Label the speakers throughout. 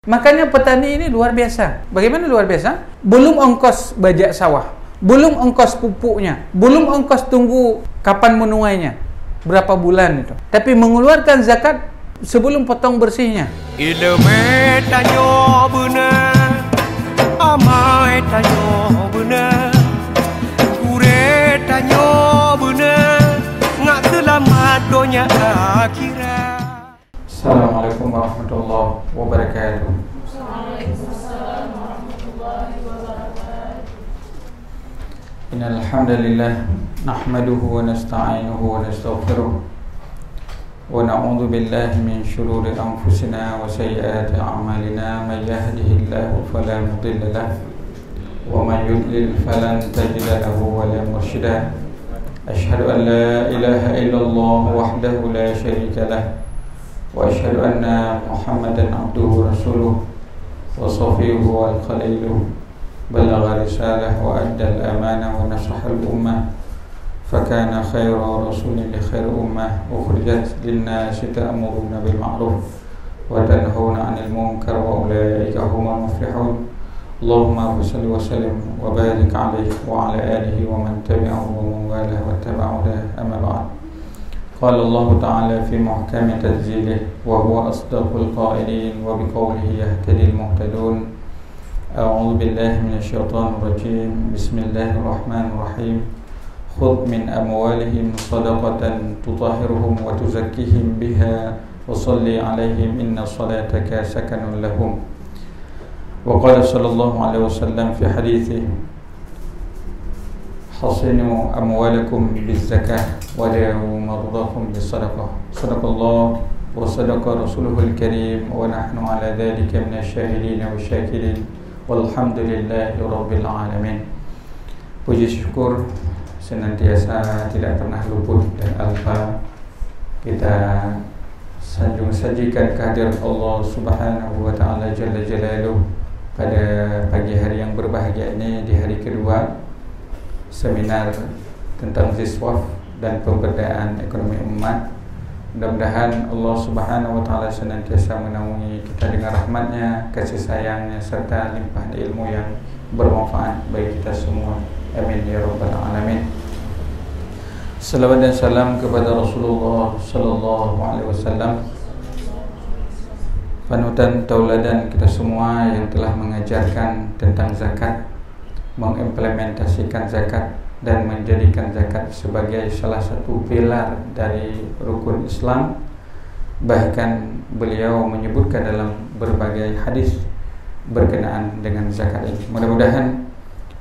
Speaker 1: Makanya petani ini luar biasa. Bagaimana luar biasa? Belum ongkos bajak sawah, belum ongkos pupuknya, belum ongkos tunggu kapan menuainya, berapa bulan itu. Tapi mengeluarkan zakat sebelum potong bersihnya.
Speaker 2: Ilmu tanyo benar, amai tanyo benar, kure tanyo benar, ngak selamat dunia akhirat.
Speaker 1: Assalamualaikum warahmatullahi wabarakatuh.
Speaker 3: Waalaikumsalam warahmatullahi wabarakatuh.
Speaker 1: Innal hamdalillah nahmaduhu wa nasta'inuhu wa nastaghfiruh wa na'udzu billahi min shururi anfusina wa sayyiati a'malina may yahdihillahu fala mudilla lahu wa may yudlil falan tajida lahu waliyan mursyida. Asyhadu an la ilaha illallah wahdahu la syarika lahu wa asyhadu anna Muhammadan abduhu rasuluh wa safiyuhu wal khaliluh balagha risalah wa adda al-amanah wa nasaha al-ummah fakana khayra rasulin li khairi ummah ukhrijat lin-nasi ta'muruna bil ma'ruf wa tanhauna 'anil munkar wa ulaika humul muflihun. Allahumma shalli wa sallim wa barik 'alaihi wa 'ala alihi wa man tabi'ahu wa man walahu wa tabi'ahu amma ba'd. قال الله تعالى في محكم تنزيله وهو أصدق القائلين وبقوله يهتدي المهتدون. أعوذ بالله من الشيطان الرجيم. بسم الله الرحمن الرحيم. خذ من أموالهم صدقة تطهرهم وتزكيهم بها وصل عليهم إن صلاتك سكن لهم. وقال صلى الله عليه وسلم في حديثه حصنوا أموالكم بالزكاة ودعوا مرضاكم بالصدقة. صدق الله وصدق رسوله الكريم ونحن على ذلك من الشاهدين والشاكرين والحمد لله رب العالمين. Puji syukur senantiasa tidak pernah luput dan alfa kita sanjung sajikan kehadiran Allah Subhanahu wa taala jalla jalaluh pada pagi hari yang berbahagia ini, di hari kedua seminar tentang ziswaf dan pemberdayaan ekonomi umat. Mudah-mudahan Allah Subhanahu wa taala senantiasa menaungi kita dengan rahmatnya, kasih sayangnya, serta limpah ilmu yang bermanfaat bagi kita semua. Amin ya rabbal alamin. Salawat dan salam kepada Rasulullah sallallahu alaihi wasallam, panutan tauladan kita semua yang telah mengajarkan tentang zakat, mengimplementasikan zakat dan menjadikan zakat sebagai salah satu pilar dari rukun Islam. Bahkan beliau menyebutkan dalam berbagai hadis berkenaan dengan zakat ini. Mudah-mudahan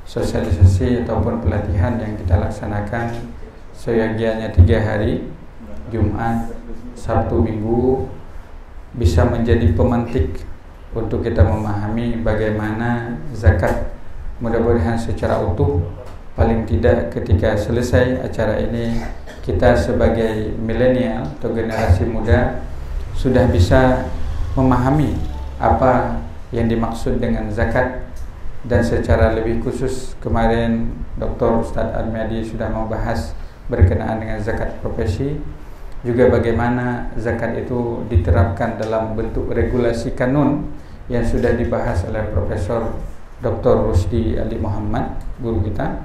Speaker 1: sosialisasi ataupun pelatihan yang kita laksanakan seyogianya 3 hari, Jumat, Sabtu, Minggu, bisa menjadi pemantik untuk kita memahami bagaimana zakat. Mudah-mudahan secara utuh, paling tidak ketika selesai acara ini, kita sebagai milenial atau generasi muda sudah bisa memahami apa yang dimaksud dengan zakat. Dan secara lebih khusus, kemarin Dr. Ustadz Armiadi sudah membahas berkenaan dengan zakat profesi, juga bagaimana zakat itu diterapkan dalam bentuk regulasi kanun yang sudah dibahas oleh Profesor Dr. Rusdi Ali Muhammad, guru kita.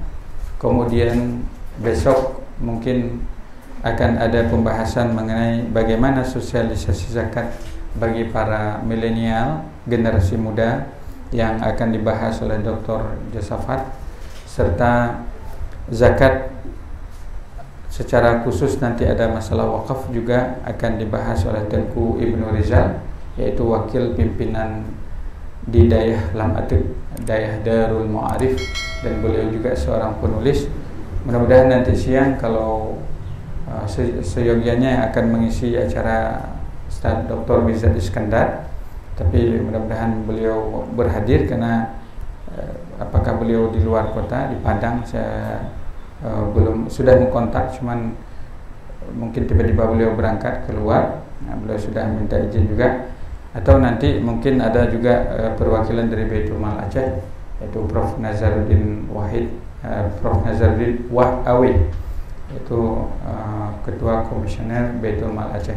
Speaker 1: Kemudian besok mungkin akan ada pembahasan mengenai bagaimana sosialisasi zakat bagi para milenial, generasi muda, yang akan dibahas oleh Dr. Josafat, serta zakat secara khusus nanti ada masalah wakaf juga akan dibahas oleh Tengku Ibnu Rizal, yaitu wakil pimpinan di Dayah Lam Atik, Dayah Darul Ma'arif, dan beliau juga seorang penulis. Mudah-mudahan nanti siang kalau seyogianya akan mengisi acara Ustaz Dr. Mirzad Iskandar, tapi mudah-mudahan beliau berhadir karena apakah beliau di luar kota, di Padang, saya belum sudah mengkontak, cuman mungkin tiba-tiba beliau berangkat keluar. Beliau sudah minta izin juga. Atau nanti mungkin ada juga perwakilan dari Baitul Mal Aceh, yaitu Prof. Nazaruddin Wahid, Prof. Nazaruddin Wahawi, yaitu Ketua Komisioner Baitul Mal Aceh.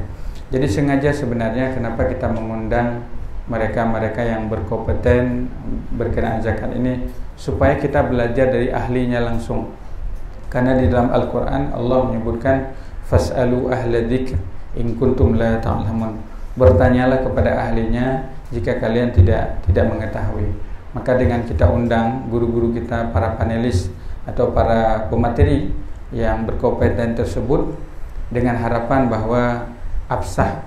Speaker 1: Jadi sengaja sebenarnya kenapa kita mengundang mereka-mereka yang berkompeten berkenaan zakat ini, supaya kita belajar dari ahlinya langsung. Karena di dalam Al-Quran Allah menyebutkan fas'alu ahla dzikr in kuntum la ta'lamun. Bertanyalah kepada ahlinya jika kalian tidak mengetahui. Maka dengan kita undang guru-guru kita, para panelis atau para pemateri yang berkompeten tersebut, dengan harapan bahwa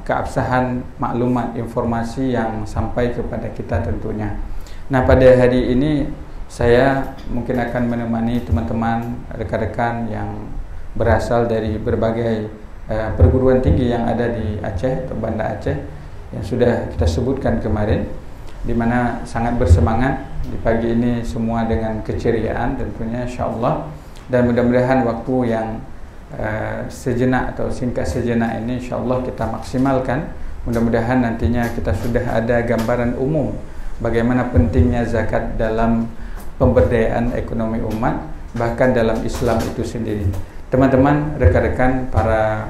Speaker 1: keabsahan maklumat informasi yang sampai kepada kita tentunya. Nah, pada hari ini saya mungkin akan menemani teman-teman rekan-rekan yang berasal dari berbagai perguruan tinggi yang ada di Aceh atau Banda Aceh yang sudah kita sebutkan kemarin, di mana sangat bersemangat di pagi ini semua dengan keceriaan tentunya insyaallah, dan mudah-mudahan waktu yang sejenak atau singkat sejenak ini insyaallah kita maksimalkan. Mudah-mudahan nantinya kita sudah ada gambaran umum bagaimana pentingnya zakat dalam pemberdayaan ekonomi umat, bahkan dalam Islam itu sendiri. Teman-teman, rekan-rekan, para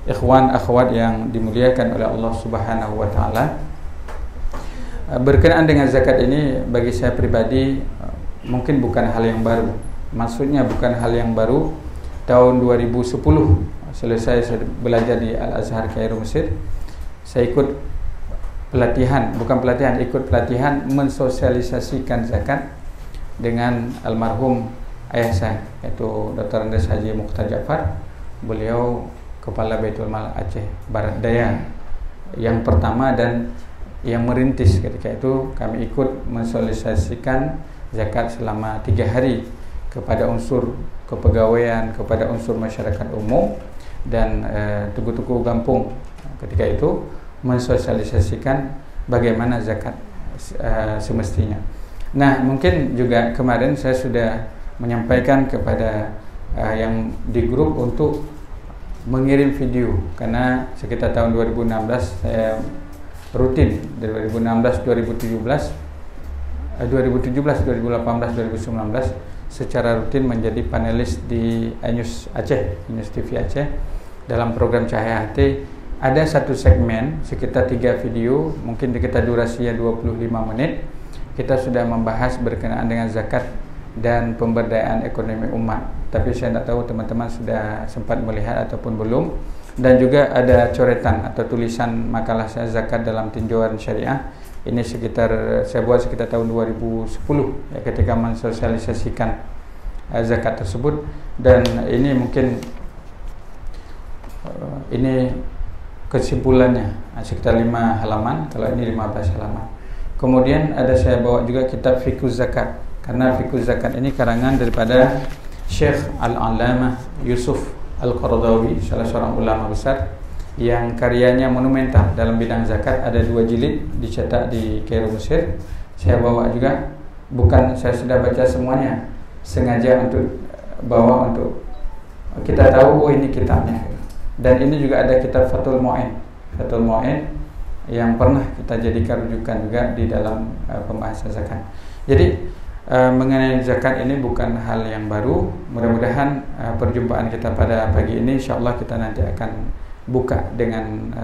Speaker 1: ikhwan akhwat yang dimuliakan oleh Allah Subhanahu wa taala, berkenaan dengan zakat ini bagi saya pribadi mungkin bukan hal yang baru. Maksudnya bukan hal yang baru. Tahun 2010 selesai saya belajar di Al-Azhar Kairo Mesir, saya ikut pelatihan mensosialisasikan zakat dengan almarhum ayah saya, yaitu Dr. Andes Haji Mukhtar Ja'far. Beliau Kepala Baitul Mal Aceh Barat Daya yang pertama dan yang merintis. Ketika itu kami ikut mensosialisasikan zakat selama 3 hari kepada unsur kepegawaian, kepada unsur masyarakat umum dan tugu-tugu kampung. Ketika itu mensosialisasikan bagaimana zakat semestinya. Nah, mungkin juga kemarin saya sudah menyampaikan kepada yang di grup untuk mengirim video, karena sekitar tahun 2016 saya rutin dari 2016, 2017, 2018, 2019 secara rutin menjadi panelis di News Aceh, News TV Aceh dalam program Cahaya Hati. Ada satu segmen sekitar 3 video, mungkin sekitar durasinya 25 menit. Kita sudah membahas berkenaan dengan zakat dan pemberdayaan ekonomi umat. Tapi saya tidak tahu teman-teman sudah sempat melihat ataupun belum. Dan juga ada coretan atau tulisan makalah saya zakat dalam tinjauan syariah. Ini saya buat sekitar tahun 2010 ya, ketika mensosialisasikan zakat tersebut. Dan ini mungkin ini kesimpulannya sekitar 5 halaman, kalau ini 15 halaman. Kemudian ada saya bawa juga kitab Fiqh Zakat, karena Fiqh Zakat ini karangan daripada Syekh Al-Alamah Yusuf Al-Qaradawi, salah seorang ulama besar yang karyanya monumental dalam bidang zakat. Ada 2 jilid dicetak di Kairo Mesir. Saya bawa juga, bukan saya sudah baca semuanya, sengaja untuk bawa untuk kita tahu oh ini kitabnya. Dan ini juga ada kitab Fathul Mu'in yang pernah kita jadikan rujukan juga di dalam pembahasan zakat. Jadi mengenai zakat ini bukan hal yang baru. Mudah-mudahan perjumpaan kita pada pagi ini insyaallah kita nanti akan buka dengan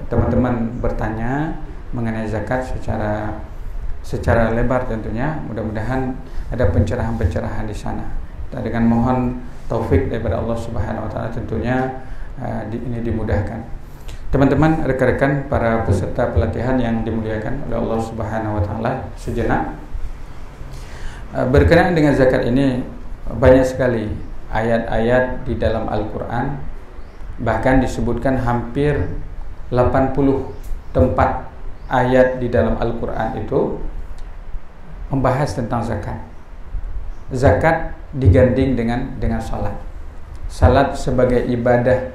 Speaker 1: teman-teman bertanya mengenai zakat secara lebar tentunya. Mudah-mudahan ada pencerahan-pencerahan di sana. Dan dengan mohon taufik daripada Allah Subhanahu wa taala tentunya ini dimudahkan. Teman-teman, rekan-rekan, para peserta pelatihan yang dimuliakan oleh Allah Subhanahu wa taala, sejenak berkenaan dengan zakat ini banyak sekali ayat-ayat di dalam Al-Quran. Bahkan disebutkan hampir 80 tempat ayat di dalam Al-Quran itu membahas tentang zakat. Zakat diganding dengan salat. Salat sebagai ibadah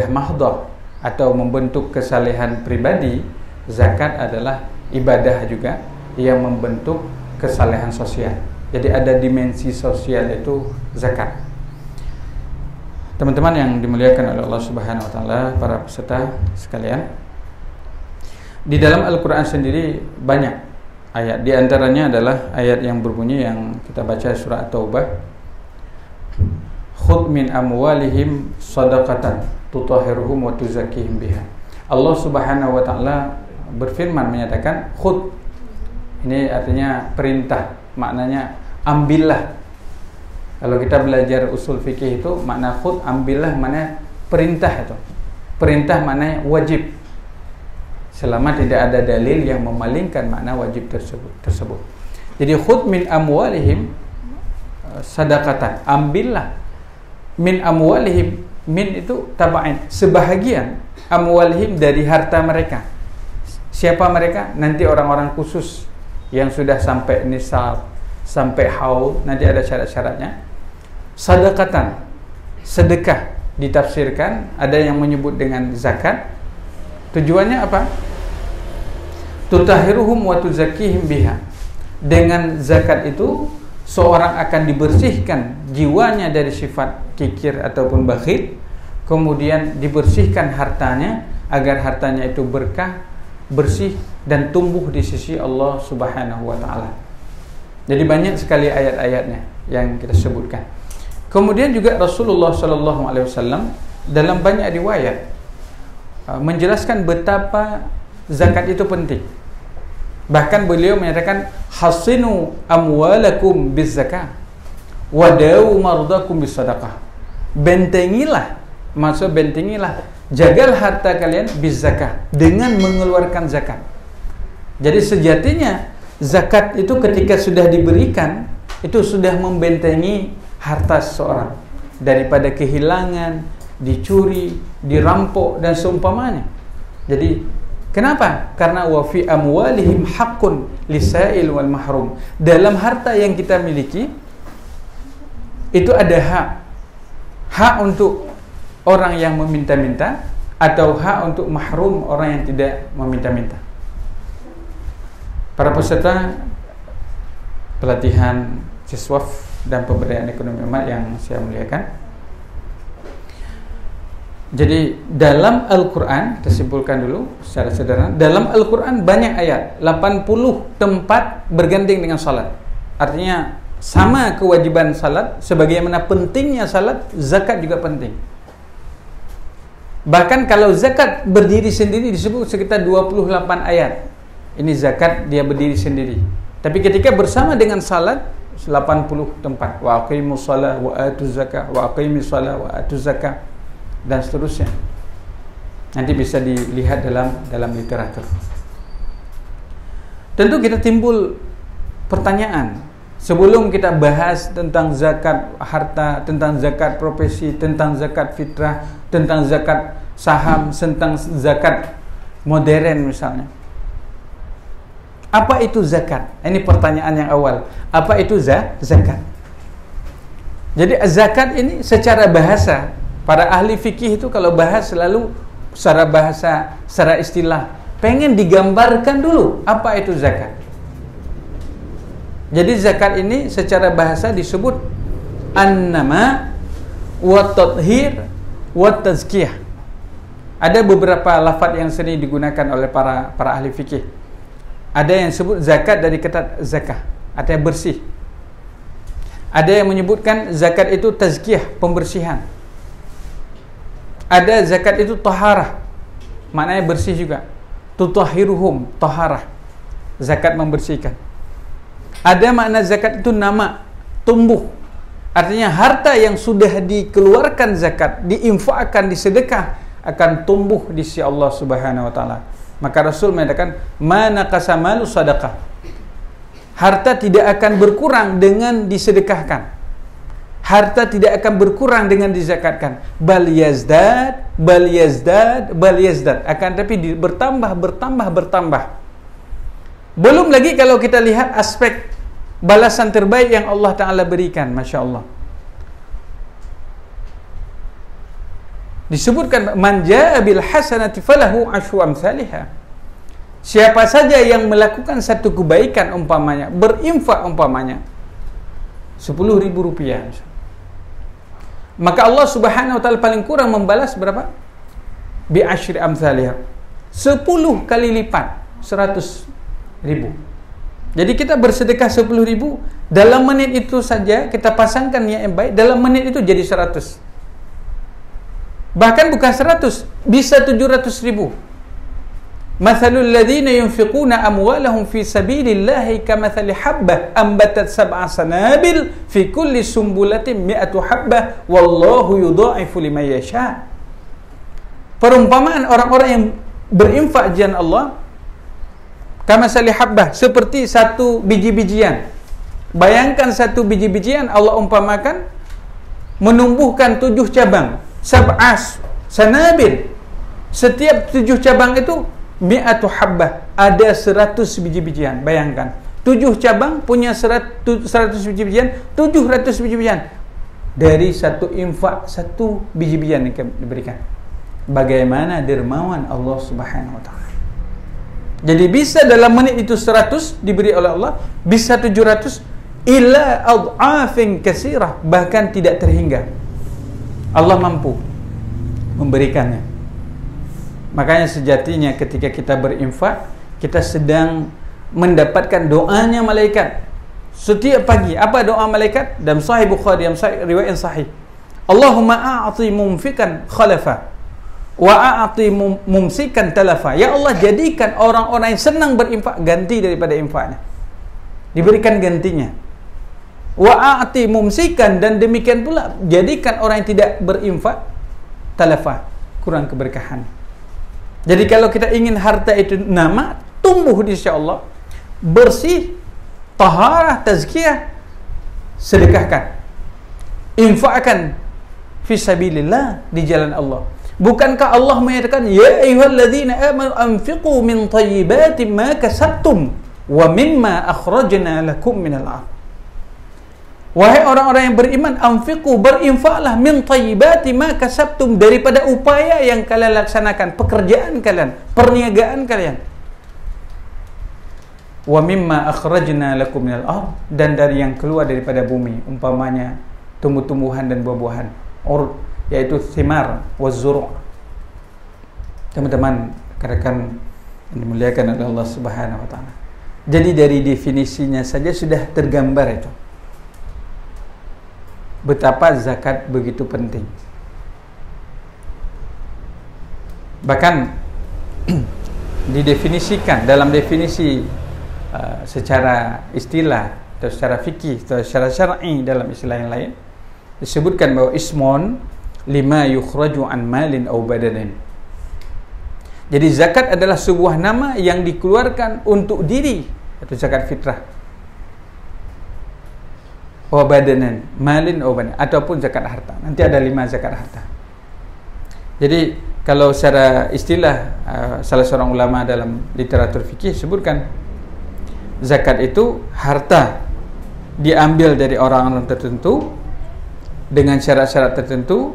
Speaker 1: mahdhah atau membentuk kesalehan pribadi. Zakat adalah ibadah juga yang membentuk kesalehan sosial. Jadi ada dimensi sosial itu zakat. Teman-teman yang dimuliakan oleh Allah Subhanahu wa taala, para peserta sekalian, di dalam Al-Qur'an sendiri banyak ayat. Di antaranya adalah ayat yang berbunyi yang kita baca surah At-Taubah, khudh min amwalihim shadaqatan tutahhiruhum wa tuzakkihim biha. Allah Subhanahu wa taala berfirman menyatakan khudh. Ini artinya perintah, maknanya ambillah. Kalau kita belajar usul fikih itu makna khudh, ambillah maknanya perintah itu. Perintah maknanya wajib. Selama tidak ada dalil yang memalingkan makna wajib tersebut. Jadi khudh min amwalihim sadaqatan, ambillah min amwalihim, min itu taba'in, sebahagian amwalihim dari harta mereka. Siapa mereka? Nanti orang-orang khusus yang sudah sampai nisab, sampai haul, nanti ada syarat-syaratnya. Sadaqatan, sedekah ditafsirkan, ada yang menyebut dengan zakat. Tujuannya apa? Tutahhiruhum wa tuzakkihim biha. Dengan zakat itu seorang akan dibersihkan jiwanya dari sifat kikir ataupun bakhil, kemudian dibersihkan hartanya agar hartanya itu berkah, bersih dan tumbuh di sisi Allah Subhanahu wa taala. Jadi banyak sekali ayat-ayatnya yang kita sebutkan. Kemudian juga Rasulullah sallallahu alaihi wasallam dalam banyak riwayat menjelaskan betapa zakat itu penting. Bahkan beliau menyatakan hasinu amwalakum bizzakah wadawu mardakum bisadaqah. Bentengilah, maksud bentengilah, jagalah harta kalian bizzakah, dengan mengeluarkan zakat. Jadi sejatinya zakat itu ketika sudah diberikan, itu sudah membentengi harta seseorang daripada kehilangan, dicuri, dirampok dan seumpamanya. Jadi kenapa? Karena wa fi amwalihim haqqun lisail wal mahrum. Dalam harta yang kita miliki itu ada hak. Hak untuk orang yang meminta-minta atau hak untuk mahrum, orang yang tidak meminta-minta. Para peserta pelatihan siswaf dan pemberdayaan ekonomi umat yang saya muliakan. Jadi dalam Al-Quran, kita simpulkan dulu secara sederhana, dalam Al-Quran banyak ayat, 80 tempat bergandeng dengan salat. Artinya sama kewajiban salat, sebagaimana pentingnya salat, zakat juga penting. Bahkan kalau zakat berdiri sendiri disebut sekitar 28 ayat. Ini zakat dia berdiri sendiri. Tapi ketika bersama dengan salat 80 tempat. Wa aqimus shalah wa atuz zakah, wa aqimis shalah wa atuz zakah, dan seterusnya. Nanti bisa dilihat dalam literatur. Tentu kita timbul pertanyaan sebelum kita bahas tentang zakat harta, tentang zakat profesi, tentang zakat fitrah, tentang zakat saham, tentang zakat modern misalnya. Apa itu zakat? Ini pertanyaan yang awal. Apa itu zakat? Jadi zakat ini secara bahasa, para ahli fikih itu kalau bahas selalu secara bahasa, secara istilah, pengen digambarkan dulu apa itu zakat. Jadi zakat ini secara bahasa disebut an-nama wa tathhir wa tazkiyah. Ada beberapa lafaz yang sering digunakan oleh para ahli fikih. Ada yang sebut zakat dari kata zakah, artinya bersih. Ada yang menyebutkan zakat itu tazkiyah, pembersihan. Ada zakat itu taharah, maknanya bersih juga. Tutahhiruhum, taharah, zakat membersihkan. Ada makna zakat itu nama, tumbuh. Artinya harta yang sudah dikeluarkan zakat, diinfakkan, disedekah, akan tumbuh di sisi Allah Subhanahu wa taala. Maka Rasul mengatakan, "Mana qasamalu sadaqah." Harta tidak akan berkurang dengan disedekahkan. Harta tidak akan berkurang dengan dizakatkan. Bal yazdad, bal yazdad, bal yazdad. Akan tapi bertambah. Belum lagi kalau kita lihat aspek balasan terbaik yang Allah Ta'ala berikan. Masya Allah. Disebutkan, man jaa bil hasanati falahu asyru amsalihha. Siapa saja yang melakukan satu kebaikan umpamanya, berinfak umpamanya 10.000 rupiah, maka Allah Subhanahu wa taala paling kurang membalas berapa? Bi asyri amsalihha, 10 kali lipat, 100.000. Jadi kita bersedekah 10.000, dalam menit itu saja kita pasangkan niat yang baik, dalam menit itu jadi 100. Bahkan bukan 100, bisa 700.000. Mathalul ladzina yunfiquna amwalahum fi sabilillahi kamathali habbah ambatat sab'a sanabil fi kulli sumbulatin mi'atu habbah wallahu yudha'ifu liman yasha. Perumpamaan orang-orang yang berinfak jalan Allah kamathali habbah, seperti satu biji-bijian. Bayangkan satu biji-bijian Allah umpamakan menumbuhkan 7 cabang, sab'as sanabil. Setiap 7 cabang itu mi'atu habbah, ada 100 biji-bijian. Bayangkan 7 cabang punya 100 biji-bijian, 700 biji-bijian. Dari satu infak, satu biji-bijian yang diberikan. Bagaimana dermawan Allah Subhanahu wa ta'ala. Jadi bisa dalam menit itu 100 diberi oleh Allah, bisa 700, ila ad'afin katsirah, bahkan tidak terhingga. Allah mampu memberikannya. Makanya sejatinya ketika kita berinfak, kita sedang mendapatkan doanya malaikat. Setiap pagi, apa doa malaikat? Dalam Sahih Bukhari, dalam riwayat yang sahih. Allahumma a'ti mumfikan khalafa wa a'ti mumsikan talafa. Ya Allah, jadikan orang-orang yang senang berinfak ganti daripada infaknya. Diberikan gantinya. Wa a'ti mumsikan, dan demikian pula jadikan orang yang tidak berinfak talafa, kurang keberkahan. Jadi kalau kita ingin harta itu nama, tumbuh insya-Allah, bersih, taharah, tazkiyah, sedekahkan, infakkan fi sabilillah, di jalan Allah. Bukankah Allah menyatakan, ya ayyuhalladzina amanu anfiqu min thayyibati ma kasabtum wa mimma akhrajna lakum minal ardh. Wahai orang-orang yang beriman, anfiqu, berinfaklah, min thayyibati ma kasabtum, daripada upaya yang kalian laksanakan, pekerjaan kalian, perniagaan kalian. Wa mimma akhrajna lakum minal ardh, dan dari yang keluar daripada bumi, umpamanya tumbuh-tumbuhan dan buah-buahan, yaitu thimar waz-zur'. Teman-teman, rekan yang dimuliakan oleh Allah Subhanahu wa taala. Jadi dari definisinya saja sudah tergambar itu, betapa zakat begitu penting. Bahkan didefinisikan dalam definisi secara istilah atau secara fikih atau secara syar'i, dalam istilah yang lain disebutkan bahwa ismun lima yukhraju an malin aw badanin. Jadi zakat adalah sebuah nama yang dikeluarkan untuk diri, itu zakat fitrah. Wa badanan, malin aw badan, ataupun zakat harta. Nanti ada 5 zakat harta. Jadi kalau secara istilah salah seorang ulama dalam literatur fikih sebutkan, zakat itu harta diambil dari orang-orang tertentu dengan syarat-syarat tertentu,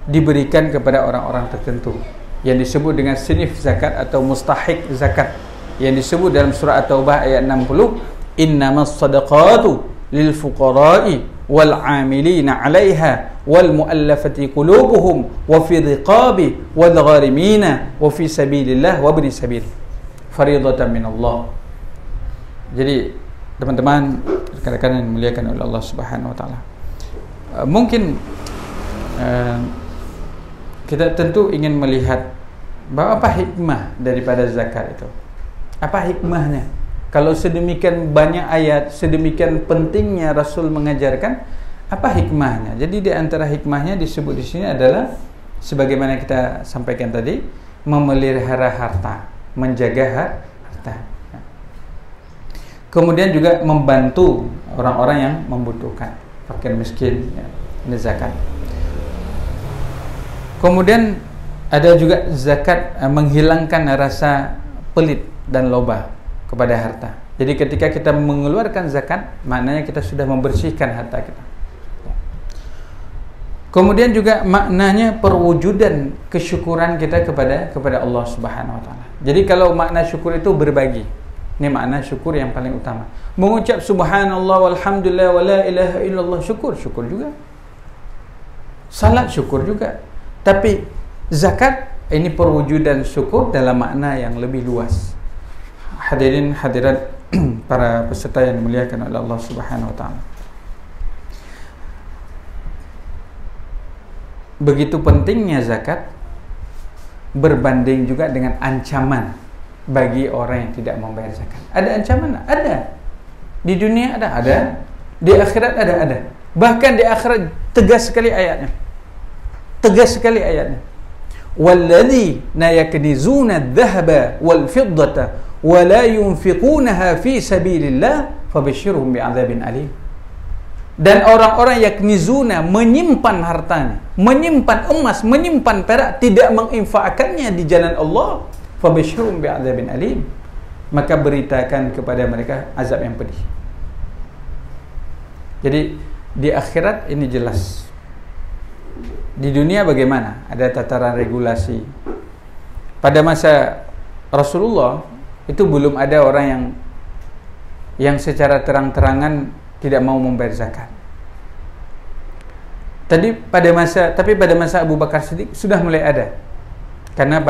Speaker 1: diberikan kepada orang-orang tertentu, yang disebut dengan sinif zakat atau mustahik zakat, yang disebut dalam surah At-Taubah ayat 60, innamas sadaqatu lil fuqara'i wal 'amilina 'alaiha wal mu'allafati qulubuhum wa fi riqabi wal gharimina wa fi sabilillah wa ibnis sabil fardhatan min Allah. Jadi teman-teman, rekan-rekan yang dimuliakan oleh Allah Subhanahu wa taala, mungkin kita tentu ingin melihat bahwa apa hikmah daripada zakat itu. Apa hikmahnya? Kalau sedemikian banyak ayat, sedemikian pentingnya Rasul mengajarkan, apa hikmahnya? Jadi di antara hikmahnya disebut di sini adalah sebagaimana kita sampaikan tadi, memelihara harta, menjaga harta. Kemudian juga membantu orang-orang yang membutuhkan, fakir miskin, ya, ini zakat. Kemudian ada juga zakat menghilangkan rasa pelit dan loba kepada harta. Jadi ketika kita mengeluarkan zakat, maknanya kita sudah membersihkan harta kita. Kemudian juga maknanya perwujudan kesyukuran kita kepada Allah Subhanahu wa taala. Jadi kalau makna syukur itu berbagi. Ini makna syukur yang paling utama. Mengucap subhanallah walhamdulillah wala ilaha illallah, syukur juga. Salat syukur juga. Tapi zakat ini perwujudan syukur dalam makna yang lebih luas. Hadirin hadirat para peserta yang dimuliakan oleh Allah Subhanahu wa taala. Begitu pentingnya zakat berbanding juga dengan ancaman bagi orang yang tidak membayar zakat. Ada ancaman? Ada. Di dunia ada. Di akhirat ada. Bahkan di akhirat tegas sekali ayatnya. Walladzina yaknizuna adh-dhahaba wal fiddata wa la yunfiqunaha fi sabilillah fabashshirhum bi'adzabin alim. Dan orang-orang yaknizuna menyimpan hartanya, menyimpan emas, menyimpan perak, tidak menginfakkannya di jalan Allah, fabashshirhum bi'adzabin alim. Maka beritakan kepada mereka azab yang pedih. Jadi di akhirat ini jelas. Di dunia bagaimana? Ada tataran regulasi. Pada masa Rasulullah itu belum ada orang yang secara terang-terangan tidak mau membayar zakat. Tapi pada masa Abu Bakar Siddiq sudah mulai ada. Karena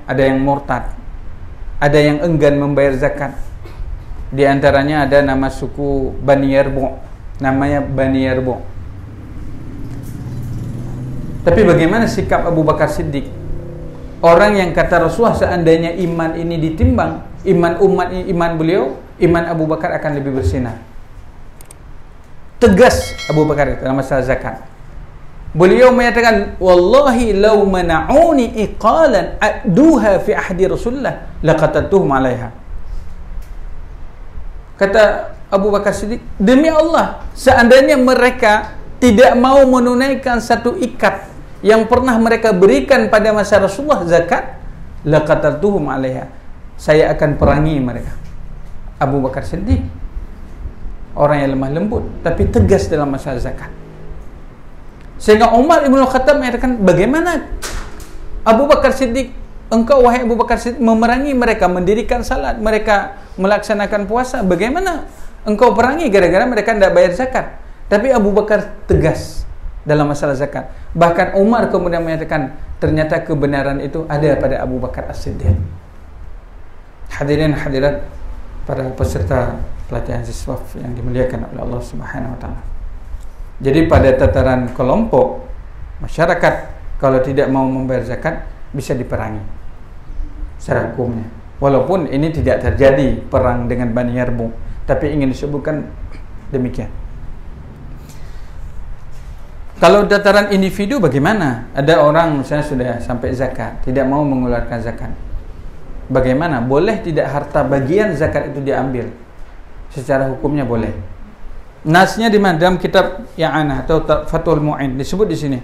Speaker 1: ada yang murtad, ada yang enggan membayar zakat. Di antaranya ada nama suku Bani Yarbu', namanya Bani Yarbu'. Tapi bagaimana sikap Abu Bakar Siddiq? Orang yang kata Rasulullah, seandainya iman ini ditimbang, iman beliau, iman Abu Bakar akan lebih bersinar. Tegas Abu Bakar dalam masalah zakat. Beliau menyatakan, wallahi law mana'uni iqalan adduha fi ahdi Rasulullah laqatattuhum 'alaiha. Kata Abu Bakar Siddiq, demi Allah, seandainya mereka tidak mau menunaikan satu ikat yang pernah mereka berikan pada masa Rasulullah, zakat, laqatattuhum 'alaiha, saya akan perangi mereka. Abu Bakar Siddiq orang yang lemah lembut tapi tegas dalam masalah zakat. Sehingga Umar Ibn Khattab mengatakan, bagaimana Abu Bakar Siddiq, engkau wahai Abu Bakar Siddiq memerangi mereka, mendirikan salat, mereka melaksanakan puasa, bagaimana engkau perangi gara-gara mereka tidak bayar zakat? Tapi Abu Bakar tegas dalam masalah zakat. Bahkan Umar kemudian menyatakan, ternyata kebenaran itu ada pada Abu Bakar As-Siddiq. Hadirin hadirat para peserta pelatihan siswa yang dimuliakan oleh Allah Subhanahu wa taala. Jadi pada tataran kelompok masyarakat, kalau tidak mau membayar zakat bisa diperangi secara hukumnya. Walaupun ini tidak terjadi perang dengan Bani Yarbu', tapi ingin disebutkan demikian. Kalau dataran individu bagaimana? Ada orang misalnya sudah sampai zakat, tidak mau mengeluarkan zakat. Bagaimana? Boleh tidak harta bagian zakat itu diambil? Secara hukumnya boleh. Nasnya di mana? Dalam kitab Ya'anah atau Fathul Mu'in disebut di sini.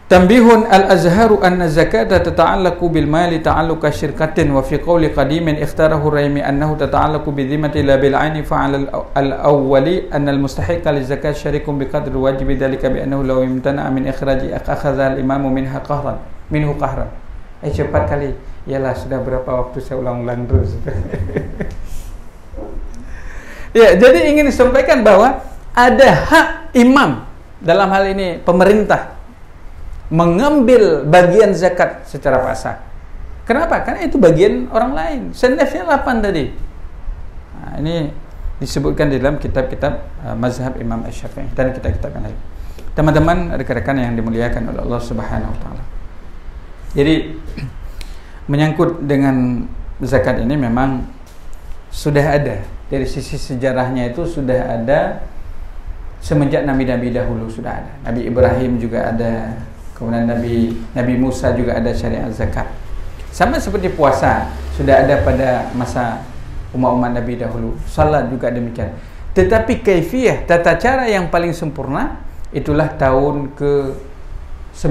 Speaker 1: Tanbihun al-azharu anna zakata tata'allaqu bil mali ta'alluqa syirkatin wa fi qawli qadimin ikhtarahu Raimi annahu tata'allaqu bi dhimmati la bil 'aini fa'ala al-awwali anna al-mustahiqa li zakat syarikun bi qadri wajibi dhalika bi annahu law imtana'a min ikhraji akhadha al-imam minhu qahran. Cepat kali. Yalah, sudah berapa waktu saya ulang-ulang terus. Ya, jadi ingin disampaikan bahwa ada hak imam, dalam hal ini pemerintah, mengambil bagian zakat secara paksa. Kenapa? Karena itu bagian orang lain. Senefnya 8 tadi. Nah, ini disebutkan di dalam kitab-kitab mazhab Imam Asy-Syafi'i dan kitab-kitab yang lain. Teman-teman, rekan-rekan yang dimuliakan oleh Allah Subhanahu wa taala. Jadi menyangkut dengan zakat ini memang sudah ada, dari sisi sejarahnya itu sudah ada semenjak nabi-nabi dahulu sudah ada. Nabi Ibrahim juga ada. Kemudian Nabi Musa juga ada syariat zakat. Sama seperti puasa, sudah ada pada masa umat-umat Nabi dahulu. Salat juga demikian. Tetapi kaifiyah, tata cara yang paling sempurna, itulah tahun ke-9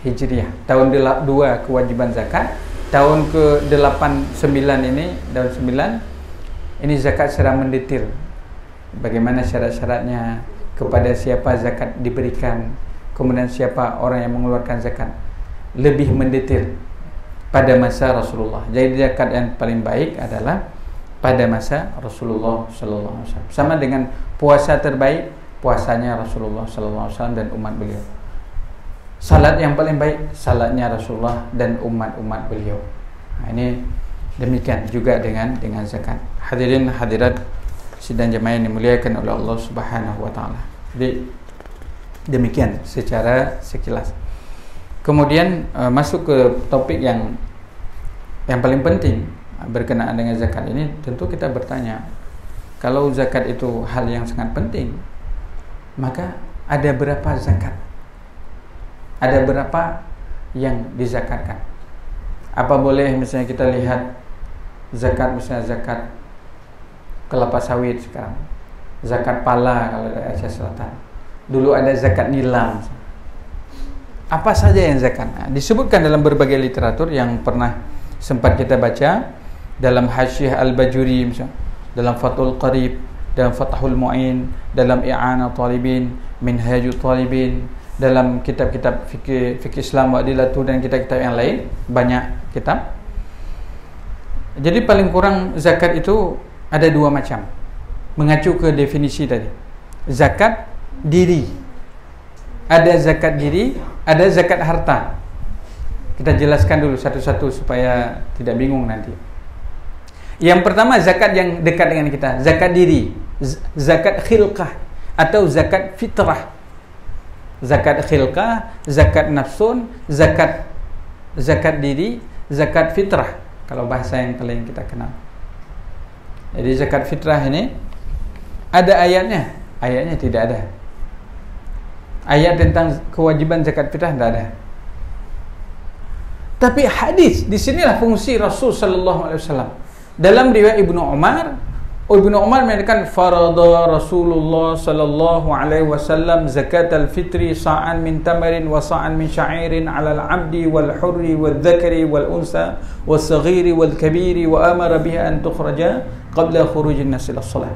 Speaker 1: Hijriah. Tahun 2 kewajiban zakat. Tahun ke-8, 9 ini, tahun 9, ini zakat secara mendetail. Bagaimana syarat-syaratnya, kepada siapa zakat diberikan, kemudian siapa orang yang mengeluarkan zakat, lebih mendetail pada masa Rasulullah. Jadi zakat yang paling baik adalah pada masa Rasulullah sallallahu alaihi wasallam. Sama dengan puasa terbaik, puasanya Rasulullah sallallahu alaihi wasallam dan umat beliau. Salat yang paling baik, salatnya Rasulullah dan umat-umat beliau. Nah, ini demikian juga dengan zakat. Hadirin hadirat sidang jemaah yang dimuliakan oleh Allah Subhanahu wa taala. Jadi demikian secara sekilas. Kemudian masuk ke topik yang Yang paling penting berkenaan dengan zakat ini, tentu kita bertanya, kalau zakat itu hal yang sangat penting, maka ada berapa zakat? Ada berapa yang dizakatkan? Apa boleh misalnya kita lihat zakat, misalnya zakat kelapa sawit sekarang, zakat pala kalau dari Aceh Selatan, dulu ada zakat nilam. Apa saja yang zakat? Nah, disebutkan dalam berbagai literatur yang pernah sempat kita baca, dalam Hasyiah Al-Bajuri misalnya, dalam Fathul Qarib, dalam Fathul Mu'in, dalam I'anah Talibin, Minhajul Talibin, dalam kitab-kitab fikih Islam wa adilatu, dan kitab-kitab yang lain, banyak kitab. Jadi paling kurang zakat itu ada dua macam, mengacu ke definisi tadi. Zakat diri, ada zakat diri, ada zakat harta. Kita jelaskan dulu satu-satu supaya tidak bingung nanti. Yang pertama, zakat yang dekat dengan kita, zakat diri, zakat khilqah atau zakat fitrah. Zakat khilqah, zakat nafsun, zakat diri, zakat fitrah, kalau bahasa yang paling kita kenal. Jadi zakat fitrah ini ada ayatnya? Ayatnya tidak ada. Ayat tentang kewajiban zakat fitrah tidak ada. Tapi hadis, disinilah fungsi Rasul sallallahu alaihi wasallam. Dalam riwayat Ibnu Umar mengatakan farada Rasulullah sallallahu alaihi wasallam zakatal fitri sa'an min tamarin wa sa'an min sya'irin 'alal 'abdi wal hurri wal dzakari wal unsa was saghiri wal kabiri wa amara biha an tukhraja qabla khurujin nas ila shalah.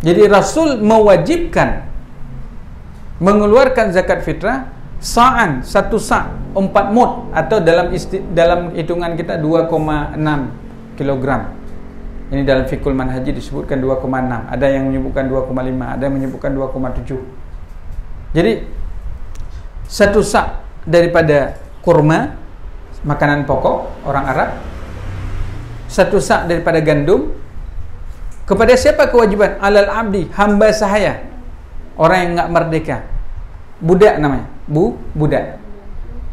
Speaker 1: Jadi Rasul mewajibkan mengeluarkan zakat fitrah sa'an, 1 sa', 4 mud, atau dalam hitungan kita 2,6 kilogram. Ini dalam Fiqhul Manhaji disebutkan 2,6, ada yang menyebutkan 2,5, ada yang menyebutkan 2,7. Jadi 1 sa' daripada kurma, makanan pokok orang Arab, 1 sa' daripada gandum. Kepada siapa kewajiban? Alal abdi, hamba sahaya, orang yang enggak merdeka, budak namanya, budak.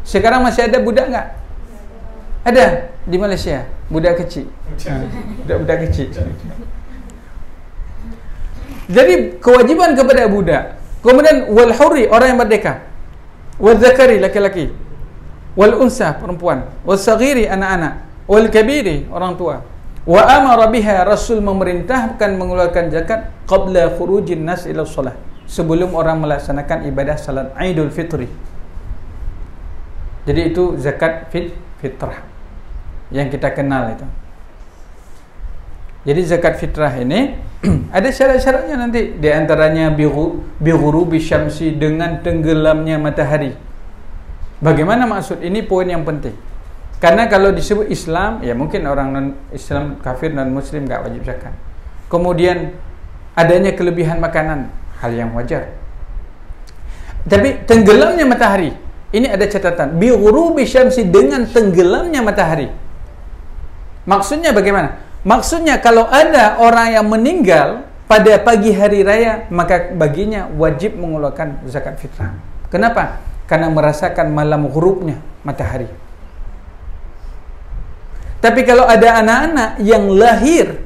Speaker 1: Sekarang masih ada budak enggak? Ada di Malaysia, budak kecil. Budak kecil. Jadi kewajiban kepada budak. Kemudian wal hurri, orang yang merdeka. Wal zakari, laki-laki. Wal unsa, perempuan. Wal saghiri, anak-anak. Wal kabiri, orang tua. Wa amara biha, Rasul memerintahkan mengeluarkan zakat qabla khurujin nas ila shalah, sebelum orang melaksanakan ibadah salat Idul Fitri. Jadi itu zakat fitrah yang kita kenal itu. Jadi zakat fitrah ini ada syarat-syaratnya nanti. Di antaranya bighurubi syamsi, dengan tenggelamnya matahari. Bagaimana maksud? Ini poin yang penting. Karena kalau disebut Islam, ya mungkin orang non-Islam, kafir, non-Muslim enggak wajib zakat. Kemudian adanya kelebihan makanan, hal yang wajar. Tapi tenggelamnya matahari, ini ada catatan, bi ghurubi syamsi, dengan tenggelamnya matahari. Maksudnya bagaimana? Maksudnya kalau ada orang yang meninggal pada pagi hari raya, maka baginya wajib mengeluarkan zakat fitrah. Kenapa? Karena merasakan malam ghurubnya matahari. Tapi kalau ada anak-anak yang lahir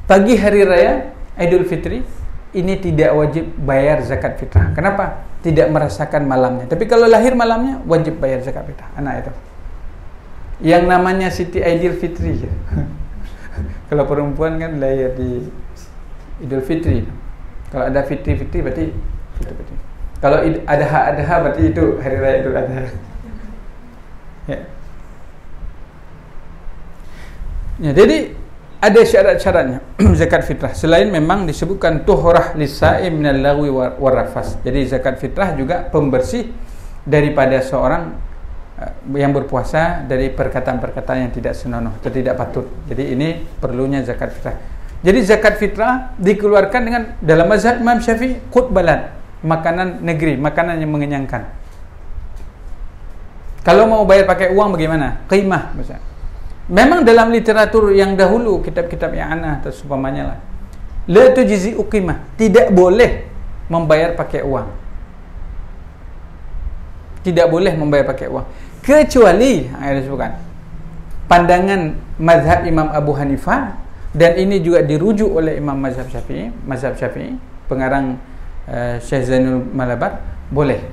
Speaker 1: pagi hari raya Idul Fitri, ini tidak wajib bayar zakat fitrah. Kenapa? Tidak merasakan malamnya. Tapi kalau lahir malamnya, wajib bayar zakat fitrah anak itu. Yang namanya Siti Idul Fitri. Kalau perempuan kan lahir di Idul Fitri. Kalau ada Fitri berarti Fitri. Kalau ada Adha berarti itu hari raya Idul Adha. Ya. Ya, jadi ada syarat-syaratnya zakat fitrah. Selain memang disebutkan tuhrah lisaim minal lagwi warrafas. Jadi zakat fitrah juga pembersih daripada seorang yang berpuasa dari perkataan-perkataan yang tidak senonoh atau tidak patut. Jadi ini perlunya zakat fitrah. Jadi zakat fitrah dikeluarkan dengan, dalam mazhab Imam Syafi'i, qut balad, makanan negeri, makanan yang mengenyangkan. Kalau mau bayar pakai uang bagaimana? Qimah misalnya. Memang dalam literatur yang dahulu, kitab-kitab I'anah atau seumpamanya lah, la tujzi'u qimah, tidak boleh membayar pakai uang. Tidak boleh membayar pakai uang. kecuali yang disebutkan pandangan mazhab Imam Abu Hanifah, dan ini juga dirujuk oleh Imam mazhab Syafi'i, pengarang Syekh Zainul Malabar, boleh.